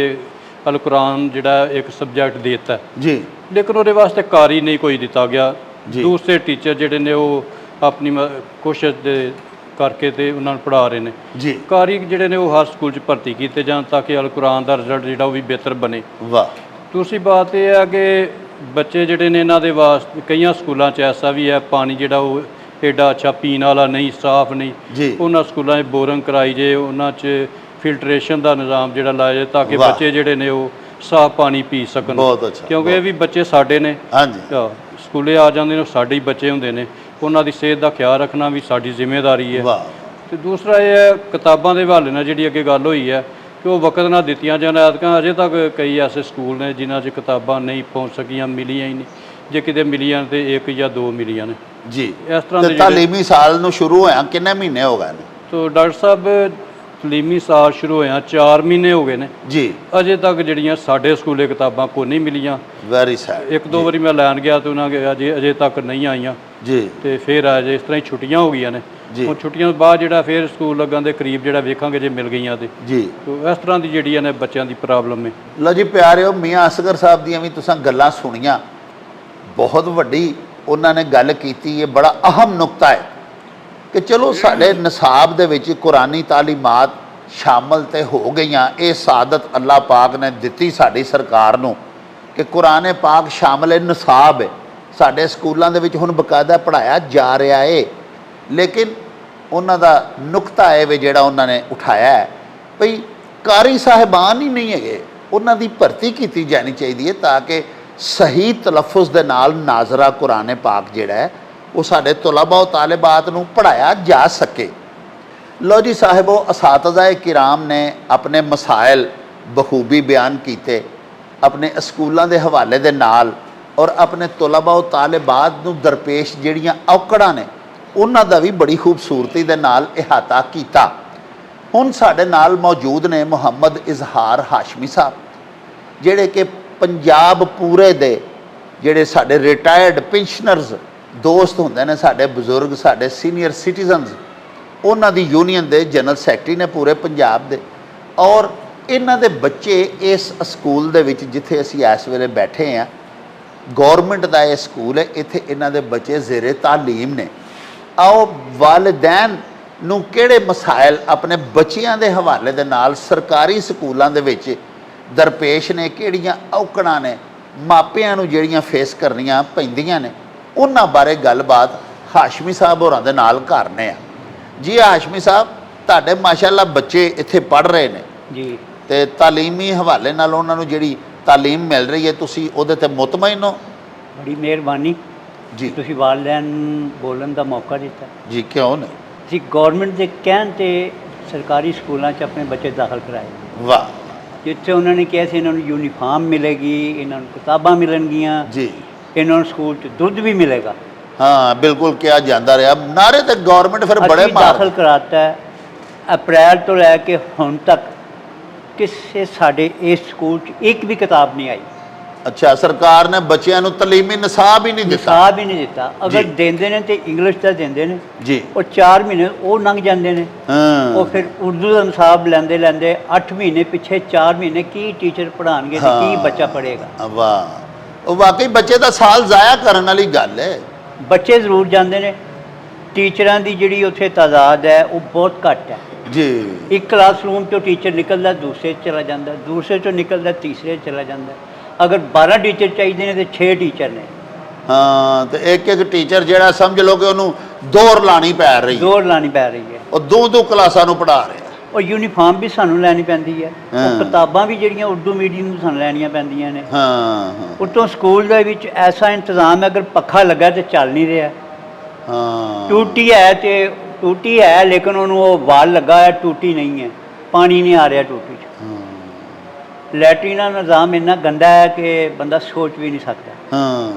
ਅਲ ਕੁਰਾਨ ਜਿਹੜਾ ਇੱਕ ਸਬਜੈਕਟ ਦੇ ਦਿੱਤਾ ਜੀ, ਲੇਕਿਨ ਉਹਦੇ ਵਾਸਤੇ ਕਾਰੀ ਨਹੀਂ ਕੋਈ ਦਿੱਤਾ ਗਿਆ। ਜੀ। ਦੂਸਰੇ ਟੀਚਰ ਜਿਹੜੇ ਨੇ ਉਹ ਆਪਣੀ ਕੋਸ਼ਿਸ਼ ਦੇ ਕਰਕੇ ਤੇ ਉਹਨਾਂ ਨੂੰ ਪੜ੍ਹਾ ਰਹੇ ਨੇ। ਜੀ ਕਾਰੀ ਜਿਹੜੇ ਨੇ ਉਹ ਹਰ ਸਕੂਲ 'ਚ ਭਰਤੀ ਕੀਤੇ ਜਾਣ ਤਾਂ ਕਿ ਅਲ ਕੁਰਾਨ ਦਾ ਰਿਜ਼ਲਟ ਜਿਹੜਾ ਉਹ ਵੀ ਬਿਹਤਰ ਬਣੇ। ਵਾਹ। ਦੂਸਰੀ ਬਾਤ ਇਹ ਹੈ ਕਿ ਬੱਚੇ ਜਿਹੜੇ ਨੇ ਇਹਨਾਂ ਦੇ ਵਾਸਤੇ ਕਈਆਂ ਸਕੂਲਾਂ 'ਚ ਐਸਾ ਵੀ ਹੈ ਪਾਣੀ ਜਿਹੜਾ ਉਹ ਐਡਾ ਅੱਛਾ ਪੀਣ ਵਾਲਾ ਨਹੀਂ, ਸਾਫ਼ ਨਹੀਂ। ਜੀ। ਉਹਨਾਂ ਸਕੂਲਾਂ 'ਚ ਬੋਰਿੰਗ ਕਰਾਈ ਜੇ, ਉਹਨਾਂ 'ਚ ਫਿਲਟਰੇਸ਼ਨ ਦਾ ਨਿਜ਼ਾਮ ਜਿਹੜਾ ਲਾਇਆ ਜਾਏ ਤਾਂ ਕਿ ਵਾਹ। ਬੱਚੇ ਜਿਹੜੇ ਨੇ ਉਹ ਸਾਫ਼ ਪਾਣੀ ਪੀ ਸਕਣ। ਬਹੁਤ ਅੱਛਾ, ਕਿਉਂਕਿ ਇਹ ਵੀ ਬੱਚੇ ਸਾਡੇ ਨੇ। ਹਾਂਜੀ ਸਕੂਲੇ ਆ ਜਾਂਦੇ ਨੇ, ਸਾਡੇ ਹੀ ਬੱਚੇ ਹੁੰਦੇ ਨੇ, ਉਹਨਾਂ ਦੀ ਸਿਹਤ ਦਾ ਖਿਆਲ ਰੱਖਣਾ ਵੀ ਸਾਡੀ ਜ਼ਿੰਮੇਵਾਰੀ ਹੈ। ਵਾਹ। ਤੇ ਦੂਸਰਾ ਇਹ ਹੈ ਕਿਤਾਬਾਂ ਦੇ ਹਵਾਲੇ ਨਾਲ ਜਿਹੜੀ ਅੱਗੇ ਗੱਲ ਹੋਈ ਹੈ ਕਿ ਉਹ ਵਕਤ ਨਾਲ ਦਿੱਤੀਆਂ ਜਾਣ। ਐਤਕਾਂ ਅਜੇ ਤੱਕ ਕਈ ਐਸੇ ਸਕੂਲ ਨੇ ਜਿਨ੍ਹਾਂ 'ਚ ਕਿਤਾਬਾਂ ਨਹੀਂ ਪਹੁੰਚ ਸਕੀਆਂ, ਮਿਲੀਆਂ ਹੀ ਨਹੀਂ। ਜੇ ਕਿਤੇ ਮਿਲੀਆਂ ਤੇ 1 ਜਾਂ 2 ਮਿਲੀਆਂ ਨੇ। ਜੀ ਇਸ ਤਰ੍ਹਾਂ ਤੇ ਦੇ ਤਾਲੀਮੀ ਸਾਲ ਨੂੰ ਸ਼ੁਰੂ ਹੋਇਆ ਕਿੰਨੇ ਮਹੀਨੇ ਹੋ ਗਏ ਨੇ? ਤੋ ਡਾਕਟਰ ਸਾਹਿਬ ਤਾਲੀਮੀ ਸਾਲ ਸ਼ੁਰੂ ਹੋਇਆ 4 ਮਹੀਨੇ ਹੋ ਗਏ ਨੇ। ਜੀ ਅਜੇ ਤੱਕ ਜਿਹੜੀਆਂ ਸਾਡੇ ਸਕੂਲੇ ਕਿਤਾਬਾਂ ਕੋਈ ਨਹੀਂ ਮਿਲੀਆਂ। Very sad. 1-2 ਵਾਰੀ ਮੈਂ ਲੈਣ ਗਿਆ ਤੇ ਉਹਨਾਂ ਕਿਹਾ ਜੀ ਅਜੇ ਤੱਕ ਨਹੀਂ ਆਈਆਂ ਜੀ ਤੇ ਫਿਰ ਆ ਜੇ। ਇਸ ਤਰ੍ਹਾਂ ਹੀ ਛੁੱਟੀਆਂ ਹੋ ਗਈਆਂ ਨੇ। ਜੀ। ਹੁਣ ਛੁੱਟੀਆਂ ਤੋਂ ਬਾਅਦ ਜਿਹੜਾ ਫਿਰ ਸਕੂਲ ਲੱਗਣ ਦੇ ਕਰੀਬ ਜਿਹੜਾ ਵੇਖਾਂਗੇ ਜੇ ਮਿਲ ਗਈਆਂ ਤੇ। ਜੀ ਤੋ ਇਸ ਤਰ੍ਹਾਂ ਦੀ ਜਿਹੜੀਆਂ ਨੇ ਬੱਚਿਆਂ ਦੀ ਪ੍ਰੋਬਲਮ ਹੈ। ਲਓ ਜੀ ਪਿਆਰਿਓ, ਮੀਆਂ ਅਸਗਰ ਸਾਹਿਬ ਦੀਆਂ ਵੀ ਤੁਸੀਂ ਗੱਲਾਂ ਸੁਣੀਆਂ। ਬਹੁਤ ਵੱਡੀ ਉਹਨਾਂ ਨੇ ਗੱਲ ਕੀਤੀ। ਇਹ ਬੜਾ ਅਹਿਮ ਨੁਕਤਾ ਹੈ ਕਿ ਚਲੋ ਸਾਡੇ ਨਿਸਾਬ ਦੇ ਵਿੱਚ ਕੁਰਾਨੀ ਤਾਲੀਮਾਤ ਸ਼ਾਮਲ ਤੇ ਹੋ ਗਈਆਂ। ਇਹ ਸਾਦਤ ਅੱਲਾਹ ਪਾਕ ਨੇ ਦਿੱਤੀ ਸਾਡੀ ਸਰਕਾਰ ਨੂੰ ਕਿ ਕੁਰਾਨ ਪਾਕ ਸ਼ਾਮਲ ਨਿਸਾਬ ਹੈ। ਸਾਡੇ ਸਕੂਲਾਂ ਦੇ ਵਿੱਚ ਹੁਣ ਬਕਾਇਦਾ ਪੜ੍ਹਾਇਆ ਜਾ ਰਿਹਾ ਹੈ। ਲੇਕਿਨ ਉਹਨਾਂ ਦਾ ਨੁਕਤਾ ਇਹ ਵੇ ਜਿਹੜਾ ਉਹਨਾਂ ਨੇ ਉਠਾਇਆ ਹੈ ਭਈ ਕਾਰੀ ਸਾਹਿਬਾਨ ਹੀ ਨਹੀਂ ਹੈਗੇ, ਉਹਨਾਂ ਦੀ ਭਰਤੀ ਕੀਤੀ ਜਾਣੀ ਚਾਹੀਦੀ ਹੈ ਤਾਂ ਕਿ ਸਹੀ ਤਲਫੁਜ਼ ਦੇ ਨਾਲ ਨਾਜ਼ਰਾ ਕੁਰਾਨ ਪਾਕ ਜਿਹੜਾ ਹੈ ਉਹ ਸਾਡੇ ਤਲਬਾ ਤਾਲਿਬਾਤ ਨੂੰ ਪੜ੍ਹਾਇਆ ਜਾ ਸਕੇ। ਲਓ ਜੀ ਸਾਹਿਬੋ, ਅਸਾਤਜ਼ਾ ਕਿਰਾਮ ਨੇ ਆਪਣੇ ਮਸਾਇਲ ਬਖੂਬੀ ਬਿਆਨ ਕੀਤੇ ਆਪਣੇ ਸਕੂਲਾਂ ਦੇ ਹਵਾਲੇ ਦੇ ਨਾਲ, ਔਰ ਆਪਣੇ ਤਲਬਾ ਤਾਲਿਬਾਤ ਨੂੰ ਦਰਪੇਸ਼ ਜਿਹੜੀਆਂ ਔਕੜਾਂ ਨੇ ਉਹਨਾਂ ਦਾ ਵੀ ਬੜੀ ਖੂਬਸੂਰਤੀ ਦੇ ਨਾਲ ਇਹਾਤਾ ਕੀਤਾ। ਹੁਣ ਸਾਡੇ ਨਾਲ ਮੌਜੂਦ ਨੇ ਮੁਹੰਮਦ ਇਜ਼ਹਾਰ ਹਾਸ਼ਮੀ ਸਾਹਿਬ, ਜਿਹੜੇ ਕਿ ਪੰਜਾਬ ਪੂਰੇ ਦੇ ਜਿਹੜੇ ਸਾਡੇ ਰਿਟਾਇਰਡ ਪੈਨਸ਼ਨਰਸ ਦੋਸਤ ਹੁੰਦੇ ਨੇ, ਸਾਡੇ ਬਜ਼ੁਰਗ, ਸਾਡੇ ਸੀਨੀਅਰ ਸਿਟੀਜ਼ਨਸ, ਉਹਨਾਂ ਦੀ ਯੂਨੀਅਨ ਦੇ ਜਨਰਲ ਸੈਕਟਰੀ ਨੇ ਪੂਰੇ ਪੰਜਾਬ ਦੇ। ਔਰ ਇਹਨਾਂ ਦੇ ਬੱਚੇ ਇਸ ਸਕੂਲ ਦੇ ਵਿੱਚ ਜਿੱਥੇ ਅਸੀਂ ਇਸ ਵੇਲੇ ਬੈਠੇ ਹਾਂ, ਗੌਰਮੈਂਟ ਦਾ ਇਹ ਸਕੂਲ ਹੈ, ਇੱਥੇ ਇਹਨਾਂ ਦੇ ਬੱਚੇ ਜ਼ੇਰੇ ਤਾਲੀਮ ਨੇ। ਆਓ ਵਾਲਿदैन ਨੂੰ ਕਿਹੜੇ ਮਸਾਇਲ ਆਪਣੇ ਬੱਚਿਆਂ ਦੇ ਹਵਾਲੇ ਦੇ ਨਾਲ ਸਰਕਾਰੀ ਸਕੂਲਾਂ ਦੇ ਵਿੱਚ ਦਰਪੇਸ਼ ਨੇ, ਕਿਹੜੀਆਂ ਔਕੜਾਂ ਨੇ ਮਾਪਿਆਂ ਨੂੰ ਜਿਹੜੀਆਂ ਫੇਸ ਕਰਨੀਆਂ ਪੈਂਦੀਆਂ ਨੇ, ਉਹਨਾਂ ਬਾਰੇ ਗੱਲਬਾਤ ਹਾਸ਼ਮੀ ਸਾਹਿਬ ਹੋਰਾਂ ਦੇ ਨਾਲ ਕਰਨੇ ਆ। ਜੀ ਹਾਸ਼ਮੀ ਸਾਹਿਬ, ਤੁਹਾਡੇ ਮਾਸ਼ਾਅੱਲਾ ਬੱਚੇ ਇੱਥੇ ਪੜ੍ਹ ਰਹੇ ਨੇ ਜੀ, ਤੇ ਤਾਲੀਮੀ ਹਵਾਲੇ ਨਾਲ ਉਹਨਾਂ ਨੂੰ ਜਿਹੜੀ ਤਾਲੀਮ ਮਿਲ ਰਹੀ ਹੈ ਤੁਸੀਂ ਉਹਦੇ ਤੇ ਮੁਤਮਈਨ ਹੋ? ਬੜੀ ਮਿਹਰਬਾਨੀ ਜੀ ਤੁਸੀਂ ਵਾਲਿਆਂ ਨੂੰ ਬੋਲਣ ਦਾ ਮੌਕਾ ਦਿੱਤਾ। ਜੀ ਕਿਉਂ ਨਹੀਂ? ਅਸੀਂ ਗੌਰਮੈਂਟ ਦੇ ਕਹਿਣ ਤੇ ਸਰਕਾਰੀ ਸਕੂਲਾਂ 'ਚ ਆਪਣੇ ਬੱਚੇ ਦਾਖਲ ਕਰਾਏ। ਵਾਹ ਜਿੱਥੇ ਉਹਨਾਂ ਨੇ ਕਿਹਾ ਸੀ ਇਹਨਾਂ ਨੂੰ ਯੂਨੀਫਾਰਮ ਮਿਲੇਗੀ, ਇਹਨਾਂ ਨੂੰ ਕਿਤਾਬਾਂ ਮਿਲਣਗੀਆਂ, ਜੀ, ਇਹਨਾਂ ਨੂੰ ਸਕੂਲ 'ਚ ਦੁੱਧ ਵੀ ਮਿਲੇਗਾ। ਹਾਂ ਬਿਲਕੁਲ ਕਿਹਾ ਜਾਂਦਾ ਰਿਹਾ ਨਾਰੇ ਤੇ ਗੌਰਮੈਂਟ ਫਿਰ ਬੜੇ ਅਸੀਂ ਮਾਰ ਦਾਖਲ ਕਰਾਤਾ ਹੈ। ਅਪ੍ਰੈਲ ਤੋਂ ਲੈ ਕੇ ਹੁਣ ਤੱਕ ਕਿਸੇ ਸਾਡੇ ਇਸ ਸਕੂਲ 'ਚ ਇੱਕ ਵੀ ਕਿਤਾਬ ਨਹੀਂ ਆਈ। ਅੱਛਾ, ਸਰਕਾਰ ਨੇ ਬੱਚਿਆਂ ਨੂੰ ਤਾਲੀਮੀ ਨਿਸਾਬ ਹੀ ਨਹੀਂ ਦਿੱਤਾ। ਨਿਸਾਬ ਹੀ ਨਹੀਂ ਦਿੱਤਾ। ਅਗਰ ਜੀ। ਦਿੰਦੇ ਨੇ ਤੇ ਇੰਗਲਿਸ਼ ਦਾ ਦਿੰਦੇ ਨੇ, ਜੀ ਉਹ 4 ਮਹੀਨੇ ਉਹ ਲੰਘ ਜਾਂਦੇ ਨੇ। ਹਾਂ ਉਹ ਫਿਰ ਉਰਦੂ ਦਾ ਨਿਸਾਬ ਲੈਂਦੇ 8 ਮਹੀਨੇ ਪਿੱਛੇ 4 ਮਹੀਨੇ ਕੀ ਟੀਚਰ ਪੜ੍ਹਾਉਣਗੇ ਤੇ ਕੀ ਬੱਚਾ ਪੜ੍ਹੇਗਾ। ਵਾਹ, ਉਹ ਵਾਕਈ ਬੱਚੇ ਦਾ ਸਾਲ ਜ਼ਾਇਆ ਕਰਨ ਵਾਲੀ ਗੱਲ ਹੈ। ਬੱਚੇ ਜ਼ਰੂਰ ਜਾਂਦੇ ਨੇ, ਟੀਚਰਾਂ ਦੀ ਜਿਹੜੀ ਉੱਥੇ ਤਾਦਾਦ ਹੈ ਉਹ ਬਹੁਤ ਘੱਟ ਹੈ। ਜੀ ਇੱਕ ਕਲਾਸਰੂਮ 'ਚੋਂ ਟੀਚਰ ਨਿਕਲਦਾ ਦੂਸਰੇ 'ਚ ਚਲਾ ਜਾਂਦਾ, ਦੂਸਰੇ 'ਚੋਂ ਨਿਕਲਦਾ ਤੀਸਰੇ 'ਚ ਚਲਾ ਜਾਂਦਾ। ਅਗਰ 12 ਟੀਚਰ ਚਾਹੀਦੇ ਨੇ ਤੇ 6 ਟੀਚਰ ਨੇ। ਹਾਂ ਤੇ ਇੱਕ ਟੀਚਰ ਜਿਹੜਾ ਸਮਝ ਲਓ ਕਿ ਉਹਨੂੰ ਦੌੜ ਲਾਣੀ ਪੈ ਰਹੀ ਹੈ, ਦੌੜ ਲਾਣੀ ਪੈ ਰਹੀ ਹੈ। ਉਹ ਦੋ ਕਲਾਸਾਂ ਨੂੰ ਪੜ੍ਹਾ ਰਿਹਾ। ਉਹ ਯੂਨੀਫਾਰਮ ਵੀ ਸਾਨੂੰ ਲੈਣੀ ਪੈਂਦੀ ਹੈ, ਹਾਂ। ਉਹ ਕਿਤਾਬਾਂ ਵੀ ਜਿਹੜੀਆਂ ਉਰਦੂ ਮੀਡੀਅਮ ਨੂੰ ਸਾਨੂੰ ਲੈਣੀਆਂ ਪੈਂਦੀਆਂ ਨੇ। ਹਾਂ ਉੱਤੋਂ ਸਕੂਲ ਦੇ ਵਿੱਚ ਐਸਾ ਇੰਤਜ਼ਾਮ ਹੈ, ਅਗਰ ਪੱਖਾ ਲੱਗਾ ਤੇ ਚੱਲ ਨਹੀਂ ਰਿਹਾ। ਹਾਂ ਟੂਟੀ ਹੈ ਲੇਕਿਨ ਉਹਨੂੰ ਉਹ ਵਾਲ ਲੱਗਾ ਹੈ, ਟੂਟੀ ਨਹੀਂ ਹੈ, ਪਾਣੀ ਨਹੀਂ ਆ ਰਿਹਾ ਟੂਟੀ 'ਚ। ਲੈਟਰੀਨ ਦਾ ਨਿਜ਼ਾਮ ਇੰਨਾ ਗੰਦਾ ਹੈ ਕਿ ਬੰਦਾ ਸੋਚ ਵੀ ਨਹੀਂ ਸਕਦਾ। ਹਾਂ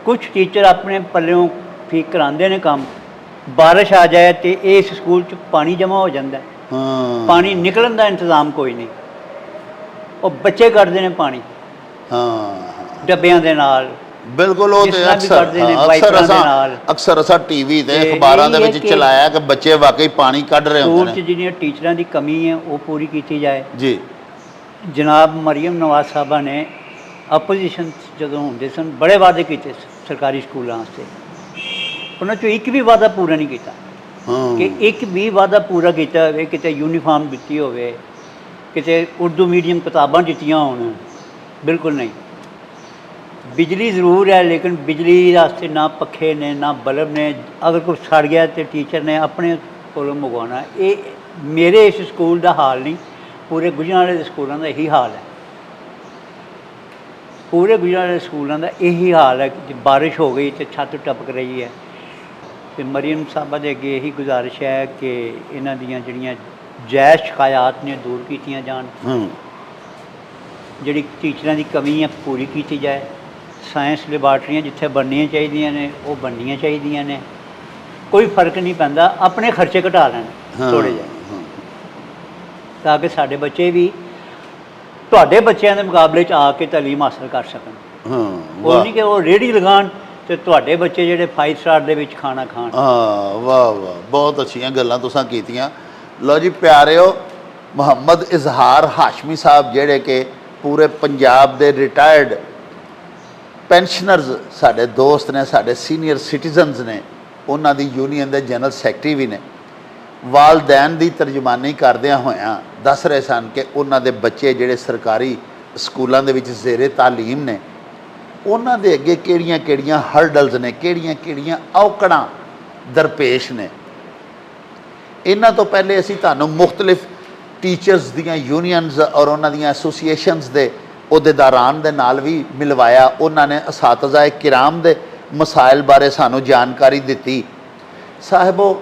ਕੁਝ ਟੀਚਰ ਆਪਣੇ ਪੱਲਿਓਂ ਠੀਕ ਕਰਾਉਂਦੇ ਨੇ ਕੰਮ, ਬਾਰਿਸ਼ ਆ ਜਾਏ ਤੇ ਇਸ ਸਕੂਲ 'ਚ ਪਾਣੀ ਜਮ੍ਹਾਂ ਹੋ ਜਾਂਦਾ। ਹਾਂ ਪਾਣੀ ਨਿਕਲਣ ਦਾ ਇੰਤਜ਼ਾਮ ਕੋਈ ਨਹੀਂ, ਉਹ ਬੱਚੇ ਕੱਢਦੇ ਨੇ ਪਾਣੀ ਹਾਂ ਡੱਬਿਆਂ ਦੇ ਨਾਲ। ਬਿਲਕੁਲ। ਉਹ ਜਿਸ ਤੇ ਤਰ੍ਹਾਂ ਵੀ ਕਰਦੇ ਨੇ ਵਾਈਪਰਾਂ ਦੇ ਨਾਲ। ਅਕਸਰ ਅਸਾਂ ਟੀਵੀ ਤੇ ਤੇ ਅਖਬਾਰਾਂ ਦੇ ਇਹ ਵਿੱਚ ਕਿ ਚਲਾਇਆ ਕਿ ਬੱਚੇ ਵਾਕਈ ਪਾਣੀ ਕੱਢ ਰਹੇ ਸਕੂਲ ਹੁੰਦੇ 'ਚ ਨੇ। ਜਿਹੜੀਆਂ ਟੀਚਰਾਂ ਦੀ ਕਮੀ ਹੈ ਉਹ ਪੂਰੀ ਕੀਤੀ ਜਾਏ। ਜੀ ਜਨਾਬ ਮਰੀਮ ਨਵਾਜ਼ ਸਾਹਿਬਾ ਨੇ ਆਪੋਜੀਸ਼ਨ ਜਦੋਂ ਹੁੰਦੇ ਸਨ ਬੜੇ ਵਾਅਦੇ ਕੀਤੇ ਸਰਕਾਰੀ ਸਕੂਲਾਂ ਵਾਸਤੇ, ਉਹਨਾਂ 'ਚੋਂ ਇੱਕ ਵੀ ਵਾਅਦਾ ਪੂਰਾ ਨਹੀਂ ਕੀਤਾ। ਹਾਂ ਕਿ ਇੱਕ ਵੀ ਵਾਅਦਾ ਪੂਰਾ ਕੀਤਾ ਹੋਵੇ, ਕਿਤੇ ਯੂਨੀਫਾਰਮ ਦਿੱਤੀ ਹੋਵੇ, ਕਿਤੇ ਉਰਦੂ ਮੀਡੀਅਮ ਕਿਤਾਬਾਂ ਦਿੱਤੀਆਂ ਹੋਣ, ਬਿਲਕੁਲ ਨਹੀਂ। ਬਿਜਲੀ ਜ਼ਰੂਰ ਹੈ ਲੇਕਿਨ ਬਿਜਲੀ ਵਾਸਤੇ ਨਾ ਪੱਖੇ ਨੇ ਨਾ ਬਲਬ ਨੇ। ਅਗਰ ਕੋਈ ਸੜ ਗਿਆ ਤੇ ਟੀਚਰ ਨੇ ਆਪਣੇ ਕੋਲੋਂ ਮੰਗਵਾਉਣਾ। ਇਹ ਮੇਰੇ ਇਸ ਸਕੂਲ ਦਾ ਹਾਲ ਨਹੀਂ, ਪੂਰੇ ਗੁਜਰਾਂਵਾਲੇ ਦੇ ਸਕੂਲਾਂ ਦਾ ਇਹੀ ਹਾਲ ਹੈ। ਪੂਰੇ ਗੁਜਰਾਂਵਾਲੇ ਦੇ ਸਕੂਲਾਂ ਦਾ ਇਹੀ ਹਾਲ ਹੈ ਕਿ ਬਾਰਿਸ਼ ਹੋ ਗਈ ਤੇ ਛੱਤ ਟਪਕ ਰਹੀ ਹੈ। ਤੇ ਮਰੀਮ ਸਾਹਿਬਾ ਦੇ ਅੱਗੇ ਇਹੀ ਗੁਜ਼ਾਰਿਸ਼ ਹੈ ਕਿ ਇਹਨਾਂ ਦੀਆਂ ਜਿਹੜੀਆਂ ਜਾਇਜ਼ ਸ਼ਿਕਾਇਤ ਨੇ ਦੂਰ ਕੀਤੀਆਂ ਜਾਣ। ਜਿਹੜੀ ਟੀਚਰਾਂ ਦੀ ਕਮੀ ਹੈ ਪੂਰੀ ਕੀਤੀ ਜਾਏ। ਸਾਇੰਸ ਲੈਬਾਰਟਰੀਆਂ ਜਿੱਥੇ ਬਣਨੀਆਂ ਚਾਹੀਦੀਆਂ ਨੇ ਉਹ ਬਣਨੀਆਂ ਚਾਹੀਦੀਆਂ ਨੇ। ਕੋਈ ਫਰਕ ਨਹੀਂ ਪੈਂਦਾ, ਆਪਣੇ ਖਰਚੇ ਘਟਾ ਲੈਣ ਥੋੜ੍ਹੇ ਜਿਹੇ, ਤਾਂ ਕਿ ਸਾਡੇ ਬੱਚੇ ਵੀ ਤੁਹਾਡੇ ਬੱਚਿਆਂ ਦੇ ਮੁਕਾਬਲੇ 'ਚ ਆ ਕੇ ਤਾਲੀਮ ਹਾਸਲ ਕਰ ਸਕਣ। ਉਹ ਨਹੀਂ ਕਿ ਉਹ ਰੇਹੜੀ ਲਗਾਉਣ ਤੇ ਤੁਹਾਡੇ ਬੱਚੇ ਜਿਹੜੇ 5 ਸਟਾਰ ਦੇ ਵਿੱਚ ਖਾਣਾ ਖਾਣ। ਹਾਂ ਵਾਹ ਵਾਹ, ਬਹੁਤ ਅੱਛੀਆਂ ਗੱਲਾਂ ਤੁਸੀਂ ਕੀਤੀਆਂ। ਲਓ ਜੀ ਪਿਆਰਿਓ, ਮੁਹੰਮਦ ਇਜ਼ਹਾਰ ਹਾਸ਼ਮੀ ਸਾਹਿਬ ਜਿਹੜੇ ਕਿ ਪੂਰੇ ਪੰਜਾਬ ਦੇ ਰਿਟਾਇਰਡ ਪੈਨਸ਼ਨਰਜ਼ ਸਾਡੇ ਦੋਸਤ ਨੇ, ਸਾਡੇ ਸੀਨੀਅਰ ਸਿਟੀਜ਼ਨਸ ਨੇ, ਉਹਨਾਂ ਦੀ ਯੂਨੀਅਨ ਦੇ ਜਨਰਲ ਸੈਕਟਰੀ ਵੀ ਨੇ। ਵਾਲਦੈਨ ਦੀ ਤਰਜਮਾਨੀ ਕਰਦਿਆਂ ਹੋਇਆਂ ਦੱਸ ਰਹੇ ਸਨ ਕਿ ਉਹਨਾਂ ਦੇ ਬੱਚੇ ਜਿਹੜੇ ਸਰਕਾਰੀ ਸਕੂਲਾਂ ਦੇ ਵਿੱਚ ਜ਼ੇਰੇ ਤਾਲੀਮ ਨੇ, ਉਹਨਾਂ ਦੇ ਅੱਗੇ ਕਿਹੜੀਆਂ ਹਰਡਲਸ ਨੇ, ਕਿਹੜੀਆਂ ਔਕੜਾਂ ਦਰਪੇਸ਼ ਨੇ। ਇਹਨਾਂ ਤੋਂ ਪਹਿਲੇ ਅਸੀਂ ਤੁਹਾਨੂੰ ਮੁਖਤਲਿਫ ਟੀਚਰਸ ਦੀਆਂ ਯੂਨੀਅਨਸ ਔਰ ਉਹਨਾਂ ਦੀਆਂ ਐਸੋਸੀਏਸ਼ਨਸ ਦੇ ਅਹੁਦੇਦਾਰਾਂ ਦੇ ਨਾਲ ਵੀ ਮਿਲਵਾਇਆ। ਉਹਨਾਂ ਨੇ ਅਸਾਤਿਜ਼ਾ ਕਿਰਾਮ ਦੇ ਮਸਾਇਲ ਬਾਰੇ ਸਾਨੂੰ ਜਾਣਕਾਰੀ ਦਿੱਤੀ। ਸਾਹਿਬੋ,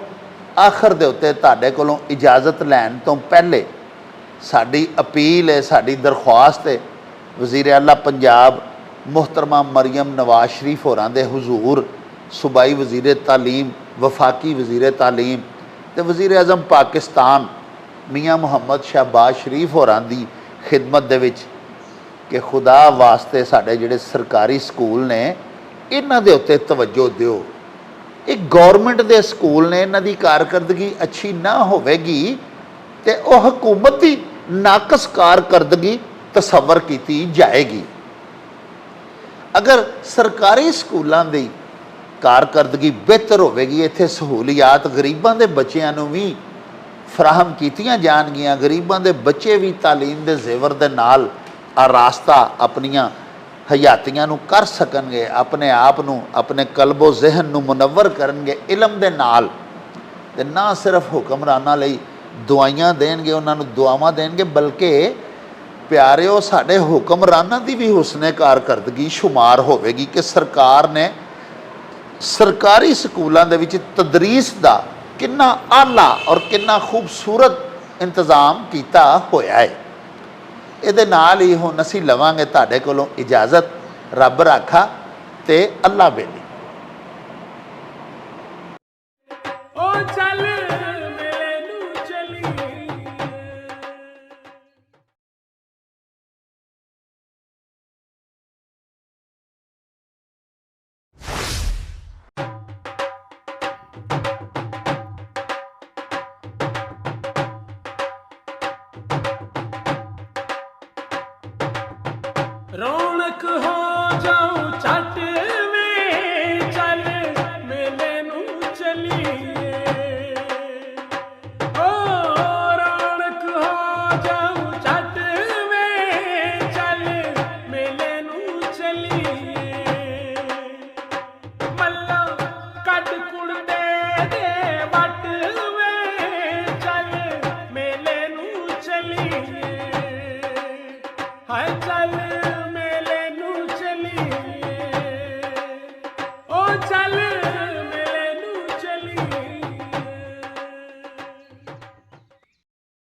ਆਖਰ ਦੇ ਉੱਤੇ ਤੁਹਾਡੇ ਕੋਲੋਂ ਇਜਾਜ਼ਤ ਲੈਣ ਤੋਂ ਪਹਿਲੇ ਸਾਡੀ ਅਪੀਲ ਹੈ, ਸਾਡੀ ਦਰਖਾਸਤ ਹੈ ਵਜ਼ੀਰ ਆਲਾ ਪੰਜਾਬ ਮੁਹਤਰਮਾ ਮਰੀਮ ਨਵਾਜ਼ ਸ਼ਰੀਫ ਹੋਰਾਂ ਦੇ ਹੁਜ਼ੂਰ, ਸੂਬਾਈ ਵਜ਼ੀਰ ਤਾਲੀਮ, ਵਫਾਕੀ ਵਜ਼ੀਰ ਤਾਲੀਮ ਤੇ ਵਜ਼ੀਰ ਆਜ਼ਮ ਪਾਕਿਸਤਾਨ ਮੀਆਂ ਮੁਹੰਮਦ ਸ਼ਹਿਬਾਜ਼ ਸ਼ਰੀਫ ਹੋਰਾਂ ਦੀ ਖਿਦਮਤ ਦੇ ਵਿੱਚ ਕਿ ਖੁਦਾ ਵਾਸਤੇ ਸਾਡੇ ਜਿਹੜੇ ਸਰਕਾਰੀ ਸਕੂਲ ਨੇ ਇਹਨਾਂ ਦੇ ਉੱਤੇ ਤਵੱਜੋ ਦਿਓ। ਇਹ ਗੌਰਮੈਂਟ ਦੇ ਸਕੂਲ ਨੇ, ਇਹਨਾਂ ਦੀ ਕਾਰਕਰਦਗੀ ਅੱਛੀ ਨਾ ਹੋਵੇਗੀ ਤੇ ਉਹ ਹਕੂਮਤ ਦੀ ਨਾਕਸ ਕਾਰਕਰਦਗੀ ਤਸੱਵਰ ਕੀਤੀ ਜਾਏਗੀ। ਅਗਰ ਸਰਕਾਰੀ ਸਕੂਲਾਂ ਦੀ ਕਾਰਕਰਦਗੀ ਬਿਹਤਰ ਹੋਵੇਗੀ, ਇੱਥੇ ਸਹੂਲੀਅਤ ਗਰੀਬਾਂ ਦੇ ਬੱਚਿਆਂ ਨੂੰ ਵੀ ਫਰਾਹਮ ਕੀਤੀਆਂ ਜਾਣਗੀਆਂ, ਗਰੀਬਾਂ ਦੇ ਬੱਚੇ ਵੀ ਤਾਲੀਮ ਦੇ ਜ਼ੇਵਰ ਦੇ ਨਾਲ ਆਰਾਸਤਾ ਆਪਣੀਆਂ ਹਯਾਤੀਆਂ ਨੂੰ ਕਰ ਸਕਣਗੇ, ਆਪਣੇ ਆਪ ਨੂੰ, ਆਪਣੇ ਕਲਬੋ ਜ਼ਿਹਨ ਨੂੰ ਮੁਨੱਵਰ ਕਰਨਗੇ ਇਲਮ ਦੇ ਨਾਲ, ਤੇ ਨਾ ਸਿਰਫ ਹੁਕਮਰਾਨਾਂ ਲਈ ਦੁਆਈਆਂ ਦੇਣਗੇ, ਉਹਨਾਂ ਨੂੰ ਦੁਆਵਾਂ ਦੇਣਗੇ, ਬਲਕਿ ਪਿਆਰਿਓ ਸਾਡੇ ਹੁਕਮਰਾਨਾਂ ਦੀ ਵੀ ਹੁਸਨੇ ਕਾਰਕਰਦਗੀ ਸ਼ੁਮਾਰ ਹੋਵੇਗੀ ਕਿ ਸਰਕਾਰ ਨੇ ਸਰਕਾਰੀ ਸਕੂਲਾਂ ਦੇ ਵਿੱਚ ਤਦਰੀਸ ਦਾ ਕਿੰਨਾ ਆਲਾ ਔਰ ਕਿੰਨਾ ਖੂਬਸੂਰਤ ਇੰਤਜ਼ਾਮ ਕੀਤਾ ਹੋਇਆ ਹੈ। ਇਹਦੇ ਨਾਲ ਹੀ ਹੁਣ ਅਸੀਂ ਲਵਾਂਗੇ ਤੁਹਾਡੇ ਕੋਲੋਂ ਇਜਾਜ਼ਤ। ਰੱਬ ਰਾਖਾ ਤੇ ਅੱਲਾ ਬੇਲੀ। ਰੌਣਕ ਹੋ ਜਾਊ ਛੱਟ ਵੇ ਚੱਲ ਮੇਲੇ ਨੂੰ ਚਲੀਏ, ਓ ਰੌਣਕ ਹੋ ਜਾਊ ਛੱਟ ਵੇ ਚੱਲ ਮੇਲੇ ਨੂੰ ਚਲੀਏ। चलिए हाय चल मेले नू चलिए ओ चल